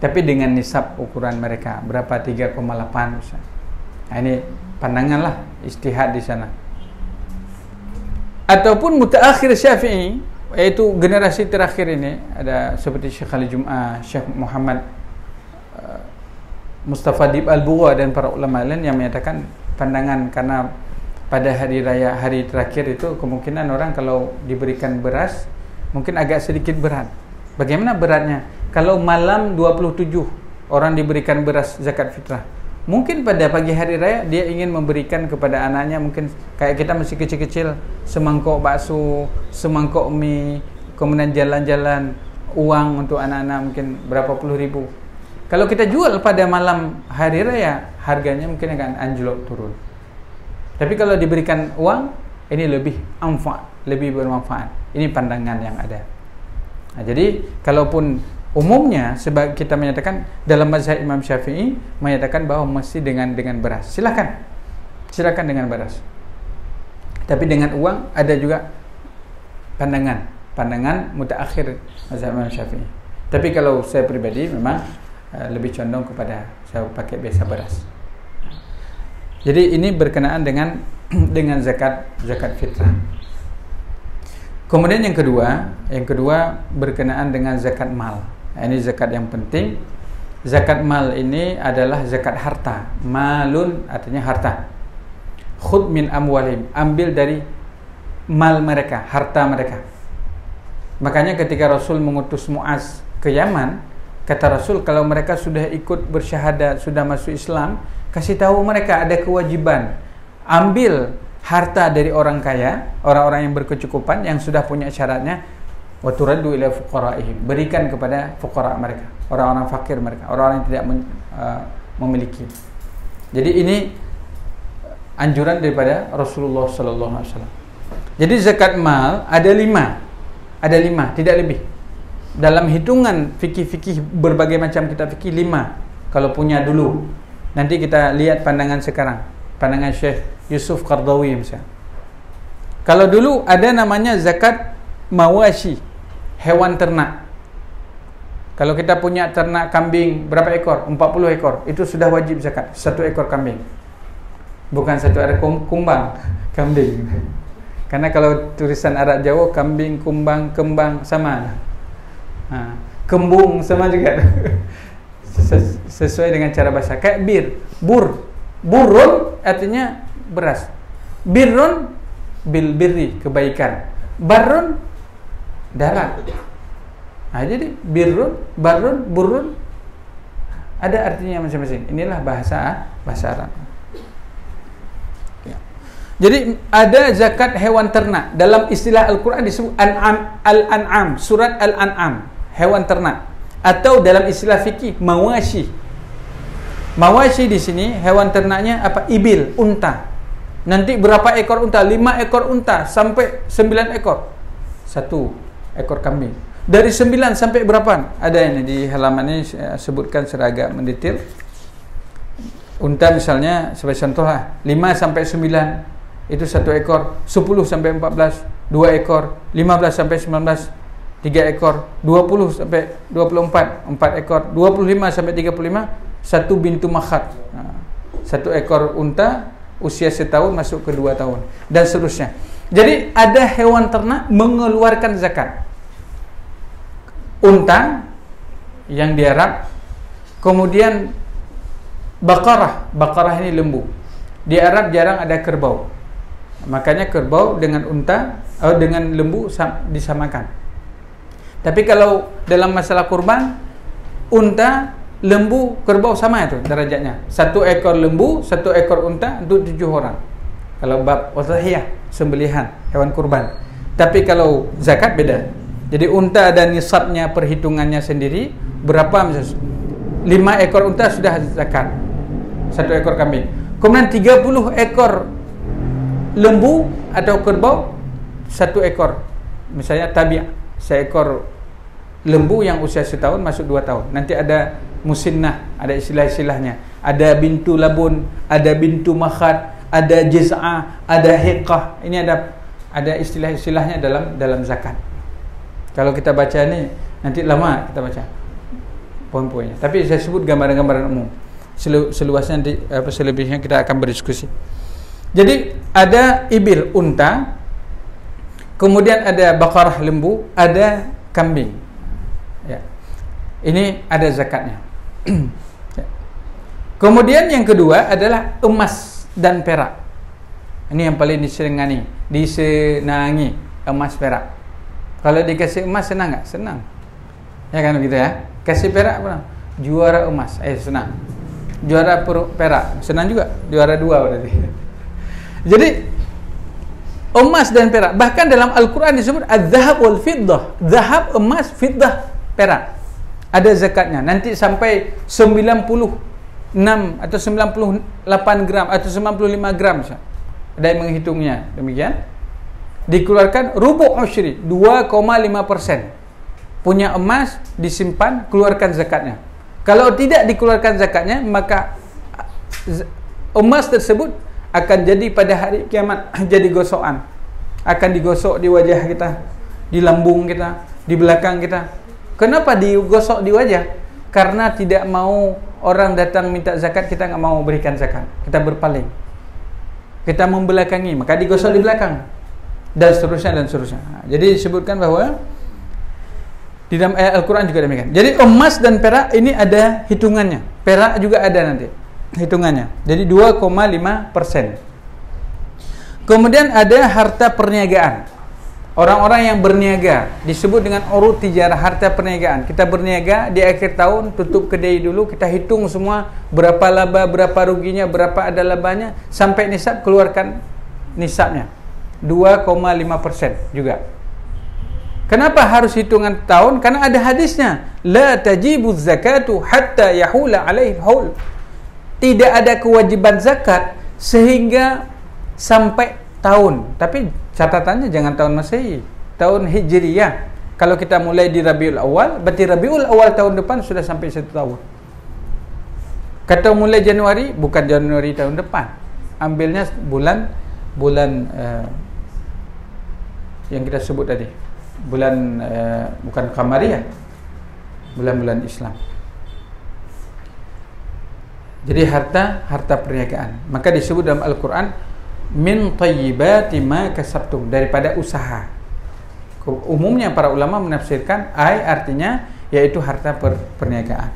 Speaker 1: Tapi dengan nisab ukuran mereka berapa, 3,8 misalnya. Nah, ini pandangan lah, ijtihad di sana. Ataupun mutaakhir Syafi'i, yaitu generasi terakhir ini, ada seperti Syekh Ali Jum'ah, Syekh Muhammad Mustafa Dib Al-Bugha dan para ulama lain yang menyatakan pandangan karena pada hari raya, hari terakhir itu kemungkinan orang kalau diberikan beras mungkin agak sedikit berat. Bagaimana beratnya? Kalau malam 27 orang diberikan beras zakat fitrah, mungkin pada pagi hari raya dia ingin memberikan kepada anaknya, mungkin kayak kita masih kecil-kecil, semangkok bakso, semangkok mie, kemudian jalan-jalan, uang untuk anak-anak mungkin berapa puluh ribu. Kalau kita jual pada malam hari raya, harganya mungkin akan anjlok turun. Tapi kalau diberikan uang, ini lebih lebih bermanfaat. Ini pandangan yang ada. Nah, jadi kalaupun umumnya sebab kita menyatakan dalam mazhab Imam Syafi'i menyatakan bahwa mesti dengan beras. Silakan dengan beras. Tapi dengan uang ada juga pandangan mutaakhir mazhab Imam Syafi'i. Tapi kalau saya pribadi memang lebih condong kepada saya pakai biasa beras. Jadi ini berkenaan dengan zakat fitrah. Kemudian yang kedua berkenaan dengan zakat mal. Ini zakat yang penting. Zakat mal ini adalah zakat harta. Malun artinya harta. Khudh min amwalim, ambil dari mal mereka, harta mereka. Makanya ketika Rasul mengutus Muaz ke Yaman, kata Rasul, kalau mereka sudah ikut bersyahadat, sudah masuk Islam, kasih tahu mereka ada kewajiban ambil harta dari orang kaya, orang-orang yang berkecukupan, yang sudah punya syaratnya, wa turaddu ila fuqaraihim, berikan kepada fuqara mereka, orang-orang fakir mereka, orang-orang yang tidak memiliki. Jadi ini anjuran daripada Rasulullah sallallahu alaihi wasallam. Jadi zakat mal ada lima, tidak lebih. Dalam hitungan fikih-fikih berbagai macam kitab fikih 5 kalau punya dulu. Nanti kita lihat pandangan sekarang, pandangan Syekh Yusuf Qardawi misalnya. Kalau dulu ada namanya zakat mawashi, hewan ternak. Kalau kita punya ternak kambing berapa ekor? 40 ekor, itu sudah wajib zakat 1 ekor kambing. Bukan 1 ekor kumbang, kambing. Karena kalau tulisan Arab Jawa kambing, kumbang, kembang sama. Kembung sama juga. Sesuai dengan cara bahasa. Kayak burun artinya beras. Birrun bil birri, kebaikan. Barrun darat. Jadi birrun, barrun, burrun ada artinya masing-masing. Inilah bahasa Arab. Jadi ada zakat hewan ternak. Dalam istilah Al-Quran disebut Al-An'am, surat Al-An'am, hewan ternak. Atau dalam istilah fikih mawashi. Mawashi di sini hewan ternaknya apa? Ibil, unta. Nanti berapa ekor unta? 5 ekor unta sampai 9 ekor. 1 ekor kambing. Dari 9 sampai berapa? Ada ini di halaman ini saya sebutkan seragam mendetail. Unta misalnya sebagai contoh lah, 5 sampai 9 itu 1 ekor, 10 sampai 14 2 ekor, 15 sampai 19 3 ekor, 20 sampai 24 4 ekor, 25 sampai 35 1 bintu makhad. 1 ekor unta usia setahun masuk ke 2 tahun dan seterusnya. Jadi ada hewan ternak mengeluarkan zakat. Unta yang diarab, kemudian Bakarah ini lembu. Di Arab jarang ada kerbau. Makanya kerbau dengan unta atau dengan lembu disamakan. Tapi kalau dalam masalah kurban, unta, lembu, kerbau sama itu derajatnya. 1 ekor lembu, 1 ekor unta untuk 7 orang. Kalau bab udhiyah, sembelihan hewan kurban. Tapi kalau zakat beda. Jadi unta ada nisabnya, perhitungannya sendiri. Berapa misalnya? 5 ekor unta sudah zakat. 1 ekor kambing. Kemudian 30 ekor lembu atau kerbau, 1 ekor. Misalnya tabi', seekor lembu yang usia setahun masuk 2 tahun. Nanti ada musinnah, ada istilah-istilahnya. Ada bintu labun, ada bintu makhad, ada jiz'ah, ada hiqah. Ini ada istilah-istilahnya dalam zakat. Kalau kita baca ini nanti lama kita baca poin-poinnya. Tapi saya sebut gambaran-gambaran umum. Seluasnya nanti selebihnya kita akan berdiskusi. Jadi ada ibil, unta, kemudian ada bakarah, lembu, ada kambing. Ya. Ini ada zakatnya. Ya. Kemudian yang kedua adalah emas dan perak. Ini yang paling disenangi emas perak. Kalau dikasih emas senang nggak? Senang. Ya kan begitu ya. Kasih perak apa? Juara emas, senang. Juara perak, senang juga. Juara 2 berarti. Jadi emas dan perak, bahkan dalam Al-Quran disebut az-zahab wal fiddah. Zahab, emas, fiddah, perak. Ada zakatnya. Nanti sampai 96 atau 98 gram atau 95 gram. Ada yang menghitungnya demikian. Dikeluarkan rubu' usyri, 2,5%. Punya emas disimpan, keluarkan zakatnya. Kalau tidak dikeluarkan zakatnya, maka emas tersebut akan jadi pada hari kiamat jadi gosokan. Akan digosok di wajah kita, di lambung kita, di belakang kita. Kenapa digosok di wajah? Karena tidak mau orang datang minta zakat, kita nggak mau berikan zakat. Kita berpaling. Kita membelakangi, maka digosok di belakang. Dan seterusnya dan seterusnya. Jadi disebutkan bahwa di dalam ayat Al-Quran juga demikian. Jadi emas dan perak ini ada hitungannya. Perak juga ada nanti hitungannya. Jadi 2,5%. Kemudian ada harta perniagaan. Orang-orang yang berniaga disebut dengan urut tijarah, harta perniagaan. Kita berniaga di akhir tahun, tutup kedai dulu, kita hitung semua berapa laba, berapa ruginya, berapa ada labanya, sampai nisab, keluarkan nisabnya. 2,5% juga. Kenapa harus hitungan tahun? Karena ada hadisnya, la tajibu zakatu hatta yahula alaihi haul. Tidak ada kewajiban zakat sehingga sampai tahun. Tapi catatannya jangan tahun Masehi, tahun Hijriyah. Kalau kita mulai di Rabiul Awal, berarti Rabiul Awal tahun depan sudah sampai 1 tahun. Kata mulai Januari, bukan Januari tahun depan. Ambilnya bulan yang kita sebut tadi. Bulan bukan Qamariyah, bulan-bulan Islam. Jadi harta perniagaan, maka disebut dalam Al-Quran min thayyibati ma kasabtum, daripada usaha. Umumnya para ulama menafsirkan artinya yaitu harta perniagaan.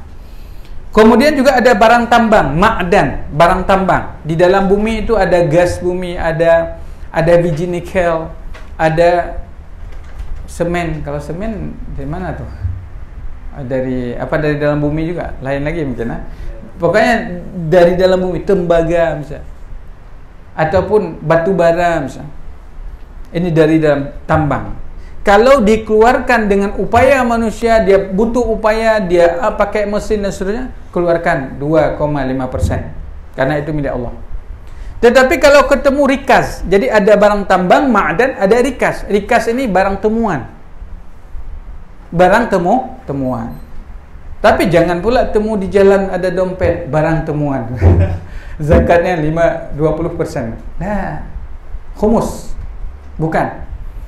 Speaker 1: Kemudian juga ada barang tambang, ma'dan, barang tambang. Di dalam bumi itu ada gas bumi, ada biji nikel, ada semen. Kalau semen dari mana tuh? Dari dalam bumi juga? Lain lagi mungkin. Pokoknya dari dalam bumi, tembaga misalnya, ataupun batu bara misalnya. Ini dari dalam tambang. Kalau dikeluarkan dengan upaya manusia, dia butuh upaya, dia pakai mesin dan seterusnya, keluarkan 2,5%. Karena itu milik Allah. Tetapi kalau ketemu rikas, jadi ada barang tambang, ma'dan, ada rikas. Rikas ini barang temuan. Barang temuan. Tapi jangan pula temu di jalan ada dompet, barang temuan. Zakatnya 20%. Nah, khumus. Bukan.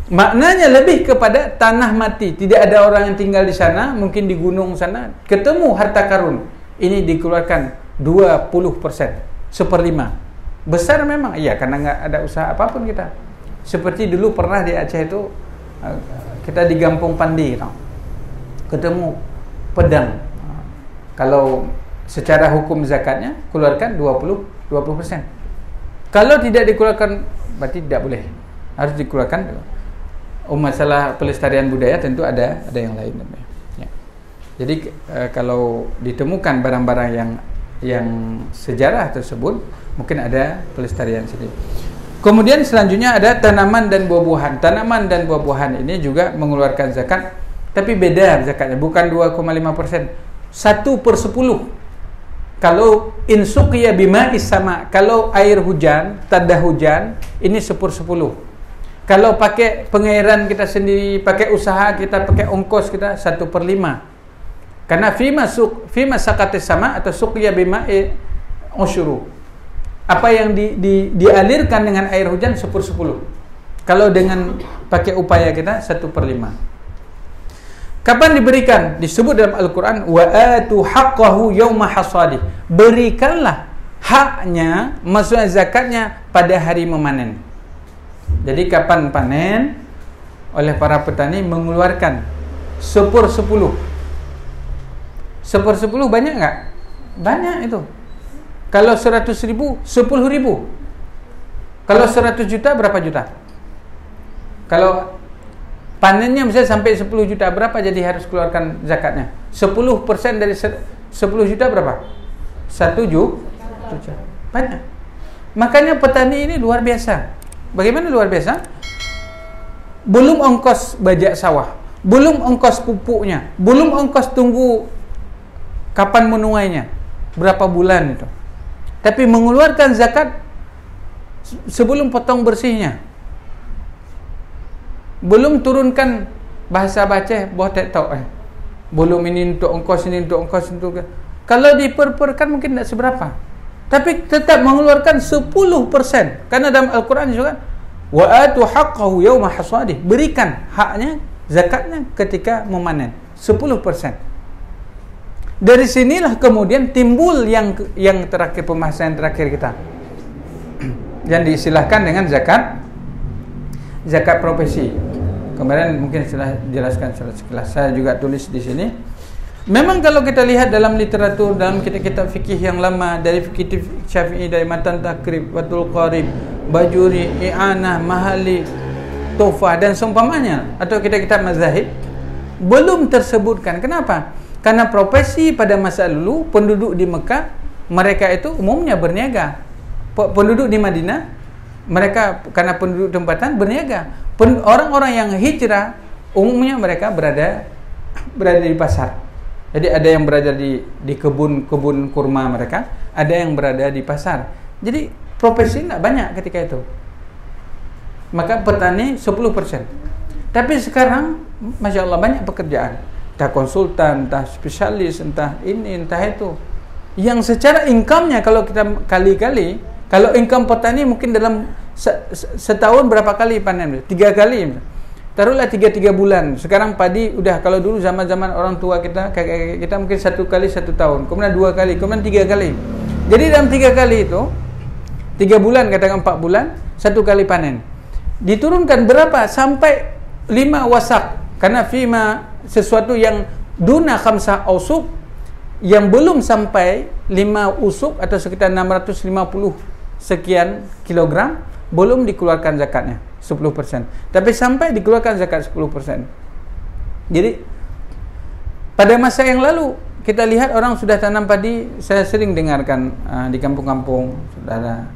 Speaker 1: Maknanya lebih kepada tanah mati. Tidak ada orang yang tinggal di sana, mungkin di gunung sana, ketemu harta karun. Ini dikeluarkan 20%, 1/5. Besar memang, iya, karena nggak ada usaha apapun kita. Seperti dulu pernah di Aceh itu, kita di Gampung Pandi, ketemu pedang. Kalau secara hukum zakatnya, keluarkan 20%. Kalau tidak dikeluarkan, berarti tidak boleh. Harus dikeluarkan. Masalah pelestarian budaya tentu ada yang lain. Ya. Jadi kalau ditemukan barang-barang yang sejarah tersebut, mungkin ada pelestarian sendiri. Kemudian selanjutnya ada tanaman dan buah-buahan. Tanaman dan buah-buahan ini juga mengeluarkan zakat, tapi beda zakatnya, bukan 2,5%, 1/10. Kalau insuqiya bima'is sama, kalau air hujan, tanda hujan, ini 1/10. Kalau pakai pengairan kita sendiri, pakai usaha kita, pakai ongkos kita, 1/5. Karena fima sakatis sama atau suqya bima'i usyuru. Apa yang dialirkan dengan air hujan 10/10. Kalau dengan pakai upaya kita 1/5. Kapan diberikan? Disebut dalam Al-Quran, wa atu haqqahu yawma hasadih. Berikanlah haknya, maksudnya zakatnya pada hari memanen. Jadi kapan panen, oleh para petani mengeluarkan 1/10. 1/10 banyak enggak? Banyak itu. Kalau 100.000, 10.000. Kalau 100 juta, berapa juta? Kalau panennya misalnya sampai 10 juta, berapa jadi harus keluarkan zakatnya? 10% dari 10 juta berapa? 1 juta. Banyak. Makanya petani ini luar biasa. Bagaimana luar biasa? Belum ongkos bajak sawah, belum ongkos pupuknya, belum ongkos tunggu kapan menuainya, berapa bulan itu. Tapi mengeluarkan zakat sebelum potong bersihnya, belum turunkan bahasa baca buat tak tahu belum ini untuk ongkos, ini untuk ongkos, untuk kalau diperperkan mungkin tak seberapa, tapi tetap mengeluarkan 10%. Karena dalam Al-Quran juga wa atu haqqahu yawma hasadih, berikan haknya, zakatnya ketika memanen 10%. Dari sinilah kemudian timbul yang terakhir, pembahasan terakhir kita yang diistilahkan dengan zakat profesi. Kemarin mungkin sudah jelaskan sekilas, saya juga tulis di sini. Memang kalau kita lihat dalam literatur, dalam kitab-kitab fikih yang lama, dari fikih Syafi'i, dari Matan Takrib, Watul Qarib, Bajuri, I'anah, Mahali, Tufah dan seumpamanya, atau kitab-kitab mazahib, belum tersebutkan. Kenapa? Karena profesi pada masa dulu, penduduk di Mekah, mereka itu umumnya berniaga. Penduduk di Madinah, mereka karena penduduk tempatan berniaga. Orang-orang yang hijrah, umumnya mereka berada di pasar. Jadi ada yang berada di kebun kurma mereka, ada yang berada di pasar. Jadi profesi tidak banyak ketika itu. Maka petani 10%. Tapi sekarang, Masya Allah, banyak pekerjaan. Entah konsultan, entah spesialis, entah ini, entah itu. Yang secara income-nya kalau kita kali-kali, kalau income petani mungkin dalam setahun berapa kali panen? 3 kali. Taruhlah 3 bulan. Sekarang padi udah, kalau dulu zaman-zaman orang tua kita, kakek kita mungkin 1 kali 1 tahun, kemudian 2 kali, kemudian 3 kali. Jadi dalam 3 kali itu, 3 bulan, katakan 4 bulan, 1 kali panen. Diturunkan berapa? Sampai 5 wasak. Karena fima, sesuatu yang duna khamsah ausuk, yang belum sampai 5 usuk atau sekitar 650 sekian kilogram, belum dikeluarkan zakatnya 10%. Tapi sampai dikeluarkan zakat 10%. Jadi pada masa yang lalu kita lihat orang sudah tanam padi. Saya sering dengarkan di kampung-kampung, saudara,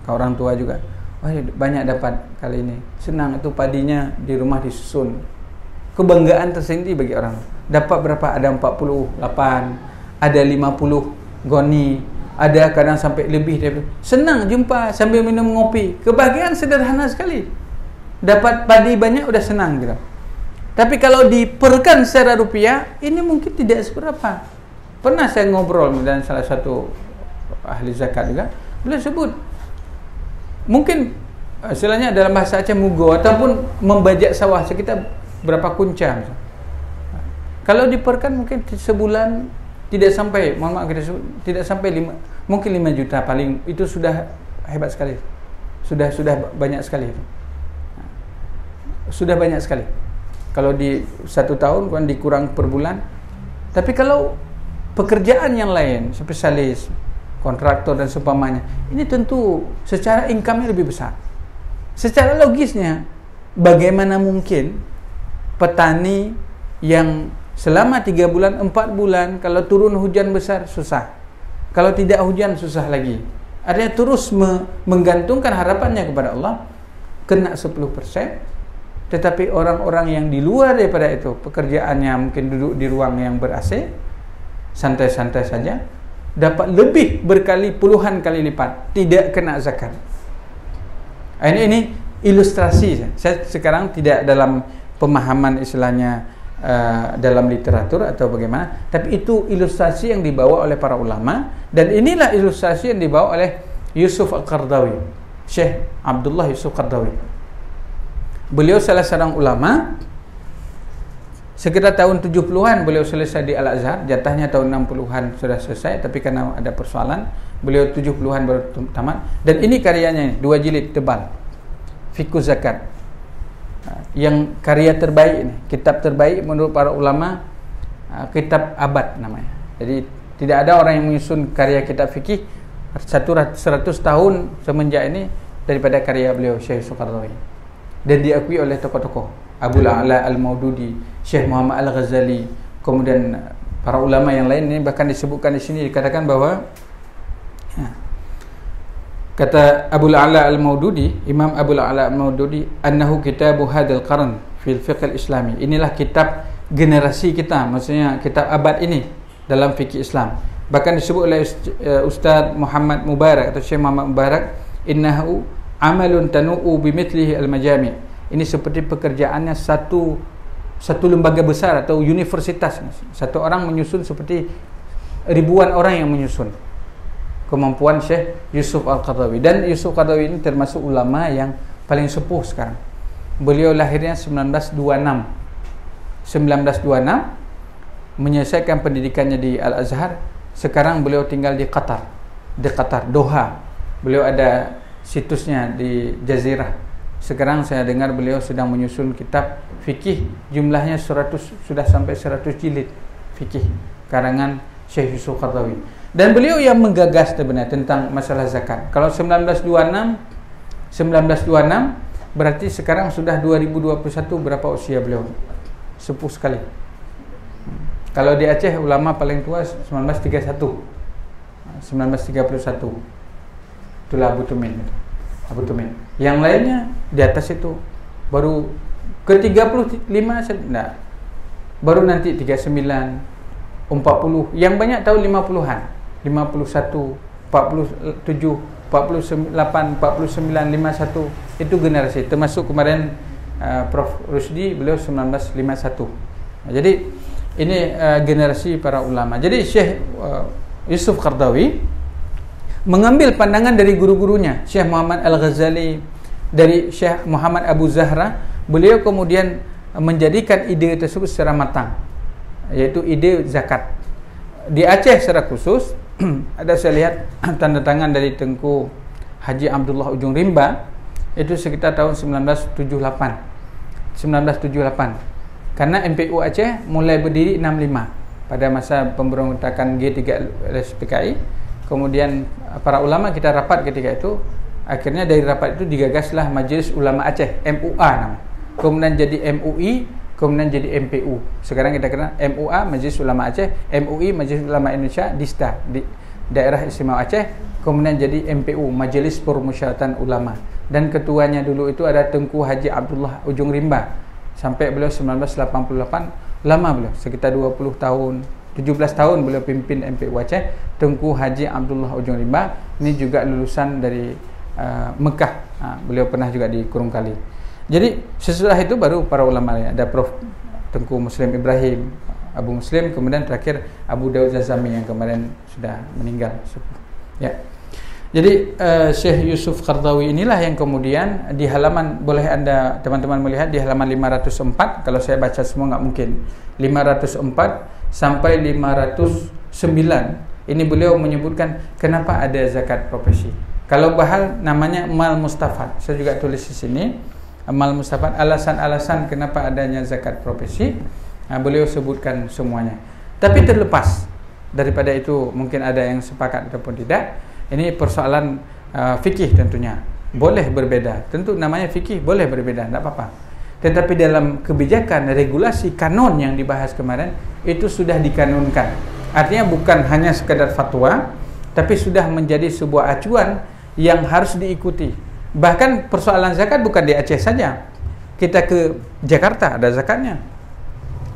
Speaker 1: orang tua juga, wah banyak dapat kali ini, senang itu padinya di rumah disusun. Kebanggaan tersendiri bagi orang. Dapat berapa? Ada 48, ada 50 goni, ada kadang sampai lebih. Senang jumpa sambil minum ngopi. Kebahagiaan sederhana sekali. Dapat padi banyak udah senang gitu. Tapi kalau diperkan secara rupiah, ini mungkin tidak seberapa. Pernah saya ngobrol dengan salah satu ahli zakat juga, beliau sebut mungkin istilahnya dalam bahasa Aceh mugo, ataupun membajak sawah sekitar berapa kunca. Kalau diperkan mungkin sebulan tidak sampai, mohon maaf, tidak sampai 5, mungkin 5 juta paling. Itu sudah hebat sekali. Sudah banyak sekali. Sudah banyak sekali. Kalau di 1 tahun kan dikurang per bulan. Tapi kalau pekerjaan yang lain, spesialis, kontraktor dan seumpamanya, ini tentu secara income-nya lebih besar. Secara logisnya, bagaimana mungkin petani yang selama 3 bulan, 4 bulan, kalau turun hujan besar susah, kalau tidak hujan susah lagi. Artinya terus menggantungkan harapannya kepada Allah, kena 10%. Tetapi orang-orang yang di luar daripada itu, pekerjaannya mungkin duduk di ruang yang ber-AC, santai-santai saja, dapat lebih berkali, puluhan kali lipat, tidak kena zakat. Ini ilustrasi. Saya sekarang tidak dalam pemahaman istilahnya dalam literatur atau bagaimana, tapi itu ilustrasi yang dibawa oleh para ulama, dan inilah ilustrasi yang dibawa oleh Yusuf Al-Qaradawi, Syekh Abdullah Yusuf Qaradawi. Beliau salah seorang ulama. Sekitar tahun 70-an beliau selesai di Al-Azhar, jatahnya tahun 60-an sudah selesai, tapi karena ada persoalan, beliau 70-an baru tamat. Dan ini karyanya 2 jilid tebal, Fiqh Zakat. Yang karya terbaik ini, kitab terbaik menurut para ulama, kitab abad namanya. Jadi tidak ada orang yang menyusun karya kitab fikih 100 tahun semenjak ini daripada karya beliau Syekh Qaradawi. Dan diakui oleh tokoh-tokoh, Abul A'la Al-Maududi, Syekh Muhammad Al-Ghazali, kemudian para ulama yang lain. Ini bahkan disebutkan di sini, dikatakan bahwa kata Abul A'la Al-Maududi, Imam Abul A'la Al-Maududi, annahu kitabu hadal qarn fil fiqh al-islami. Inilah kitab generasi kita, maksudnya kitab abad ini dalam fikih Islam. Bahkan disebut oleh Ustaz Muhammad Mubarak atau Syekh Muhammad Mubarak, innahu amalun tanu'u bimithlihi al-majami'. Ini seperti pekerjaannya satu lembaga besar atau universitas. Satu orang menyusun seperti ribuan orang yang menyusun. Kemampuan Syekh Yusuf Al-Qaradawi. Dan Yusuf Qaradawi ini termasuk ulama yang paling sepuh sekarang. Beliau lahirnya 1926. Menyelesaikan pendidikannya di Al-Azhar. Sekarang beliau tinggal di Qatar, Doha. Beliau ada situsnya di Jazirah. Sekarang saya dengar beliau sedang menyusun kitab fikih, jumlahnya sudah sampai 100 jilid fikih, karangan Syekh Yusuf Qaradawi. Dan beliau yang menggagas sebenarnya tentang masalah zakat. Kalau 1926 berarti sekarang sudah 2021, berapa usia beliau? Sepuh sekali. Kalau di Aceh ulama paling tua 1931. Itulah Abu Tumin. Yang lainnya di atas itu baru ke 35 enggak. Baru nanti 39, 40, yang banyak tahun 50-an. 51, 47, 48, 49, 51. Itu generasi. Termasuk kemarin Prof Rusdi, beliau 1951. Jadi ini generasi para ulama. Jadi Syekh Yusuf Qaradawi mengambil pandangan dari guru-gurunya, Syekh Muhammad Al-Ghazali, dari Syekh Muhammad Abu Zahra. Beliau kemudian menjadikan ide tersebut secara matang, yaitu ide zakat. Di Aceh secara khusus ada saya lihat tanda tangan dari Tengku Haji Abdullah Ujung Rimba, itu sekitar tahun 1978. Karena MPU Aceh mulai berdiri 65 pada masa pemberontakan G3 LSPKI. Kemudian para ulama kita rapat ketika itu, akhirnya dari rapat itu digagaslah Majelis Ulama Aceh, MUA nama. Kemudian jadi MUI, kemudian jadi MPU. Sekarang kita kenal MUA, Majelis Ulama Aceh, MUI, Majelis Ulama Indonesia, DISTA di Daerah Istimewa Aceh, kemudian jadi MPU, Majelis Permusyawaratan Ulama. Dan ketuanya dulu itu ada Tengku Haji Abdullah Ujung Rimba. Sampai beliau 1988, lama beliau, sekitar 20 tahun. 17 tahun beliau pimpin MPU Aceh. Tengku Haji Abdullah Ujung Rimba ini juga lulusan dari Mekah. Beliau pernah juga di Kurung Kali. Jadi sesudah itu baru para ulama lain. Ada Prof Tengku Muslim Ibrahim, Abu Muslim, kemudian terakhir Abu Daud Zazami yang kemarin sudah meninggal. Ya. Jadi Syekh Yusuf Qaradawi inilah yang kemudian di halaman, boleh anda teman-teman melihat di halaman 504. Kalau saya baca semua nggak mungkin. 504 sampai 509 ini beliau menyebutkan kenapa ada zakat profesi. Kalau bahal namanya Mal Mustafad, saya juga tulis di sini Mal Mustafad, alasan-alasan kenapa adanya zakat profesi. Beliau sebutkan semuanya. Tapi terlepas daripada itu, mungkin ada yang sepakat ataupun tidak. Ini persoalan fikih tentunya. Boleh berbeda. Tentu namanya fikih boleh berbeda, tidak apa-apa. Tetapi dalam kebijakan, regulasi, kanon yang dibahas kemarin, itu sudah dikanunkan. Artinya bukan hanya sekadar fatwa, tapi sudah menjadi sebuah acuan yang harus diikuti. Bahkan persoalan zakat bukan di Aceh saja. Kita ke Jakarta, ada zakatnya.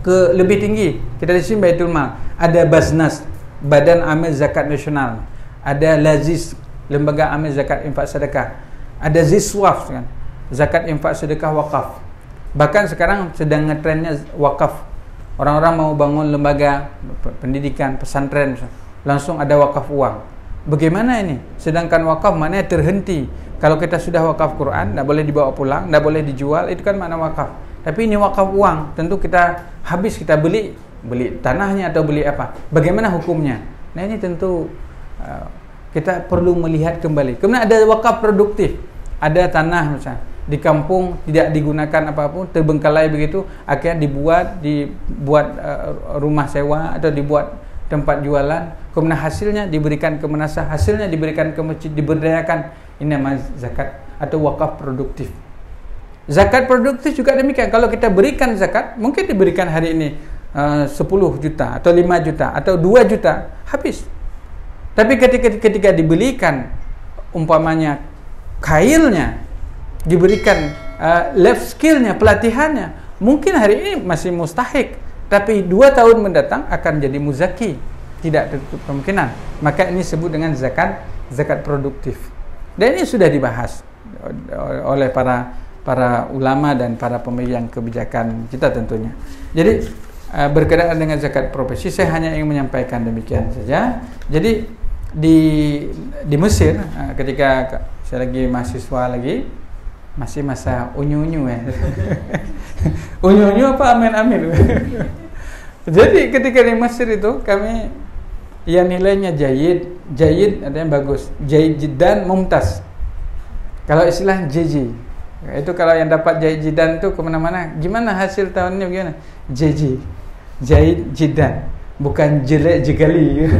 Speaker 1: Ke lebih tinggi, kita di sini Baitul Mal, ada Baznas, Badan Amil Zakat Nasional. Ada Lazis, Lembaga Amil Zakat Infak Sedekah. Ada Ziswaf, kan? Zakat Infak Sedekah Wakaf. Bahkan sekarang sedang ngetrennya wakaf Orang-orang mau bangun lembaga pendidikan, pesantren, langsung ada wakaf uang. Bagaimana ini? Sedangkan wakaf maknanya terhenti. Kalau kita sudah wakaf Quran, tidak boleh dibawa pulang, tidak boleh dijual, itu kan makna wakaf. Tapi ini wakaf uang, tentu kita habis, kita beli tanahnya atau beli apa. Bagaimana hukumnya? Nah ini tentu kita perlu melihat kembali. Kemudian ada wakaf produktif. Ada tanah misalnya di kampung tidak digunakan apapun, terbengkalai begitu, akhirnya dibuat rumah sewa atau dibuat tempat jualan, kemudian hasilnya diberikan ke madrasah, hasilnya diberikan ke masjid, diberdayakan. Ini namanya zakat atau wakaf produktif. Zakat produktif juga demikian. Kalau kita berikan zakat, mungkin diberikan hari ini 10 juta atau 5 juta atau 2 juta, habis. Tapi ketika dibelikan umpamanya kailnya, diberikan life skillnya, pelatihannya, mungkin hari ini masih mustahik, tapi 2 tahun mendatang akan jadi muzaki, tidak tertutup kemungkinan. Maka ini disebut dengan zakat produktif. Dan ini sudah dibahas oleh para ulama dan para pemegang kebijakan kita tentunya. Jadi berkaitan dengan zakat profesi, saya hanya ingin menyampaikan demikian saja. Jadi di Mesir, ketika saya lagi mahasiswa lagi, masih masa unyu-unyu ya. Unyu-unyu apa amin-amin. Jadi ketika di Mesir itu kami yang nilainya jayid ada yang bagus, jayid jiddan mumtaz. Kalau istilah JJ, itu kalau yang dapat jayid jiddan itu kemana-mana, gimana hasil tahunnya gimana? JJ, jayid jiddan, bukan jelek jegali.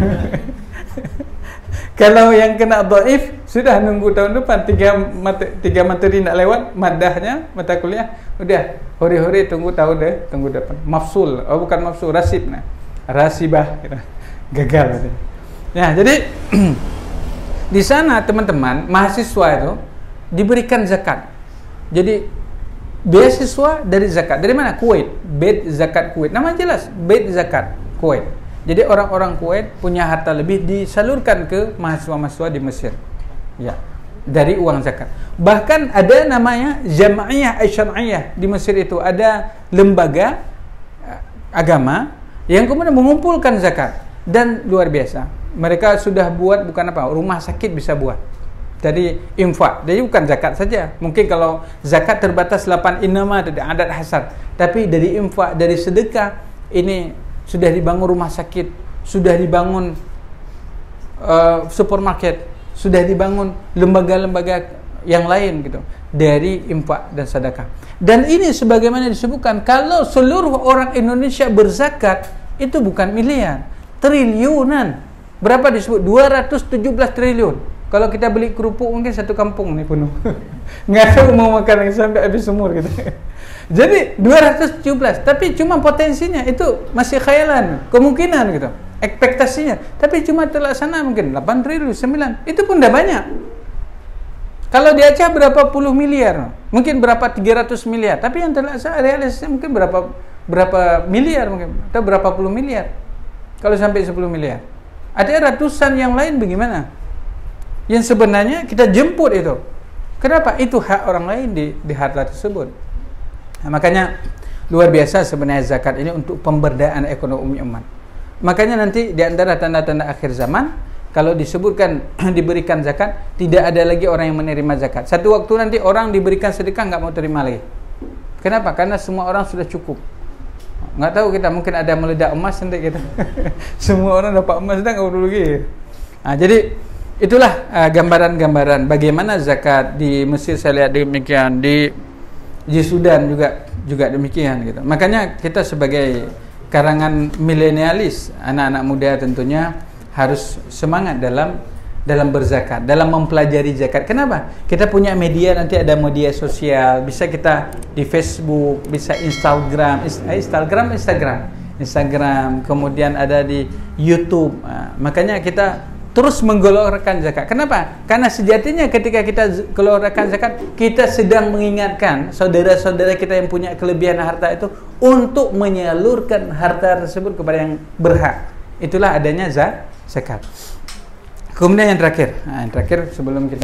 Speaker 1: Kalau yang kena dhaif, sudah nunggu tahun depan 3 materi nak lewat, madahnya mata kuliah, udah hori-hori tunggu depan. Mafsul, bukan mafsul, rasib nah. Rasibah gitu. Gagal. Ya, jadi di sana teman-teman mahasiswa itu diberikan zakat. Jadi beasiswa dari zakat. Dari mana? Kuwait. Bait zakat Kuwait. Nama jelas, Bait zakat Kuwait. Jadi orang-orang Kuwait punya harta lebih disalurkan ke mahasiswa-mahasiswa di Mesir. Ya, dari uang zakat. Bahkan ada namanya Jam'iyah Asy-Syar'iyyah di Mesir itu, ada lembaga agama yang kemudian mengumpulkan zakat. Dan luar biasa, mereka sudah buat bukan apa, rumah sakit bisa buat dari infak. Jadi bukan zakat saja. Mungkin kalau zakat terbatas 8 inama adat hasar, tapi dari infak, dari sedekah, ini sudah dibangun rumah sakit, sudah dibangun supermarket, sudah dibangun lembaga-lembaga yang lain gitu, dari infak dan sedekah. Dan ini sebagaimana disebutkan, kalau seluruh orang Indonesia berzakat, itu bukan miliar, triliunan. Berapa disebut? 217 triliun. Kalau kita beli kerupuk mungkin satu kampung nih penuh. Nggak tahu mau makan yang sampai habis umur gitu. Jadi 217, tapi cuma potensinya itu masih khayalan, kemungkinan gitu, ekspektasinya. Tapi cuma terlaksana mungkin 8 triliun, 9. Itu pun udah banyak. Kalau di Aceh berapa puluh miliar, mungkin berapa 300 miliar. Tapi yang terlaksana realisasinya mungkin berapa miliar mungkin, atau berapa puluh miliar. Kalau sampai 10 miliar. Ada ratusan yang lain bagaimana? Yang sebenarnya kita jemput itu. Kenapa? Itu hak orang lain di harta tersebut. Nah, makanya luar biasa sebenarnya zakat ini untuk pemberdayaan ekonomi umat. Makanya nanti di antara tanda-tanda akhir zaman, kalau disebutkan diberikan zakat, tidak ada lagi orang yang menerima zakat. Satu waktu nanti orang diberikan sedekah nggak mau terima lagi. Kenapa? Karena semua orang sudah cukup. Nggak tahu kita, mungkin ada meledak emas nanti kita. Semua orang dapat emas dah, nggak perlu lagi. Nah, jadi itulah gambaran-gambaran bagaimana zakat di Mesir. Saya lihat demikian, di Sudan juga demikian gitu. Makanya kita sebagai karangan milenialis, anak-anak muda tentunya harus semangat dalam berzakat, dalam mempelajari zakat. Kenapa? Kita punya media, nanti ada media sosial, bisa kita di Facebook, bisa Instagram, kemudian ada di YouTube. Makanya kita terus menggelorkan zakat. Kenapa? Karena sejatinya ketika kita gelorkan zakat, kita sedang mengingatkan saudara-saudara kita yang punya kelebihan harta itu untuk menyalurkan harta tersebut kepada yang berhak. Itulah adanya zakat. Kemudian yang terakhir sebelum kita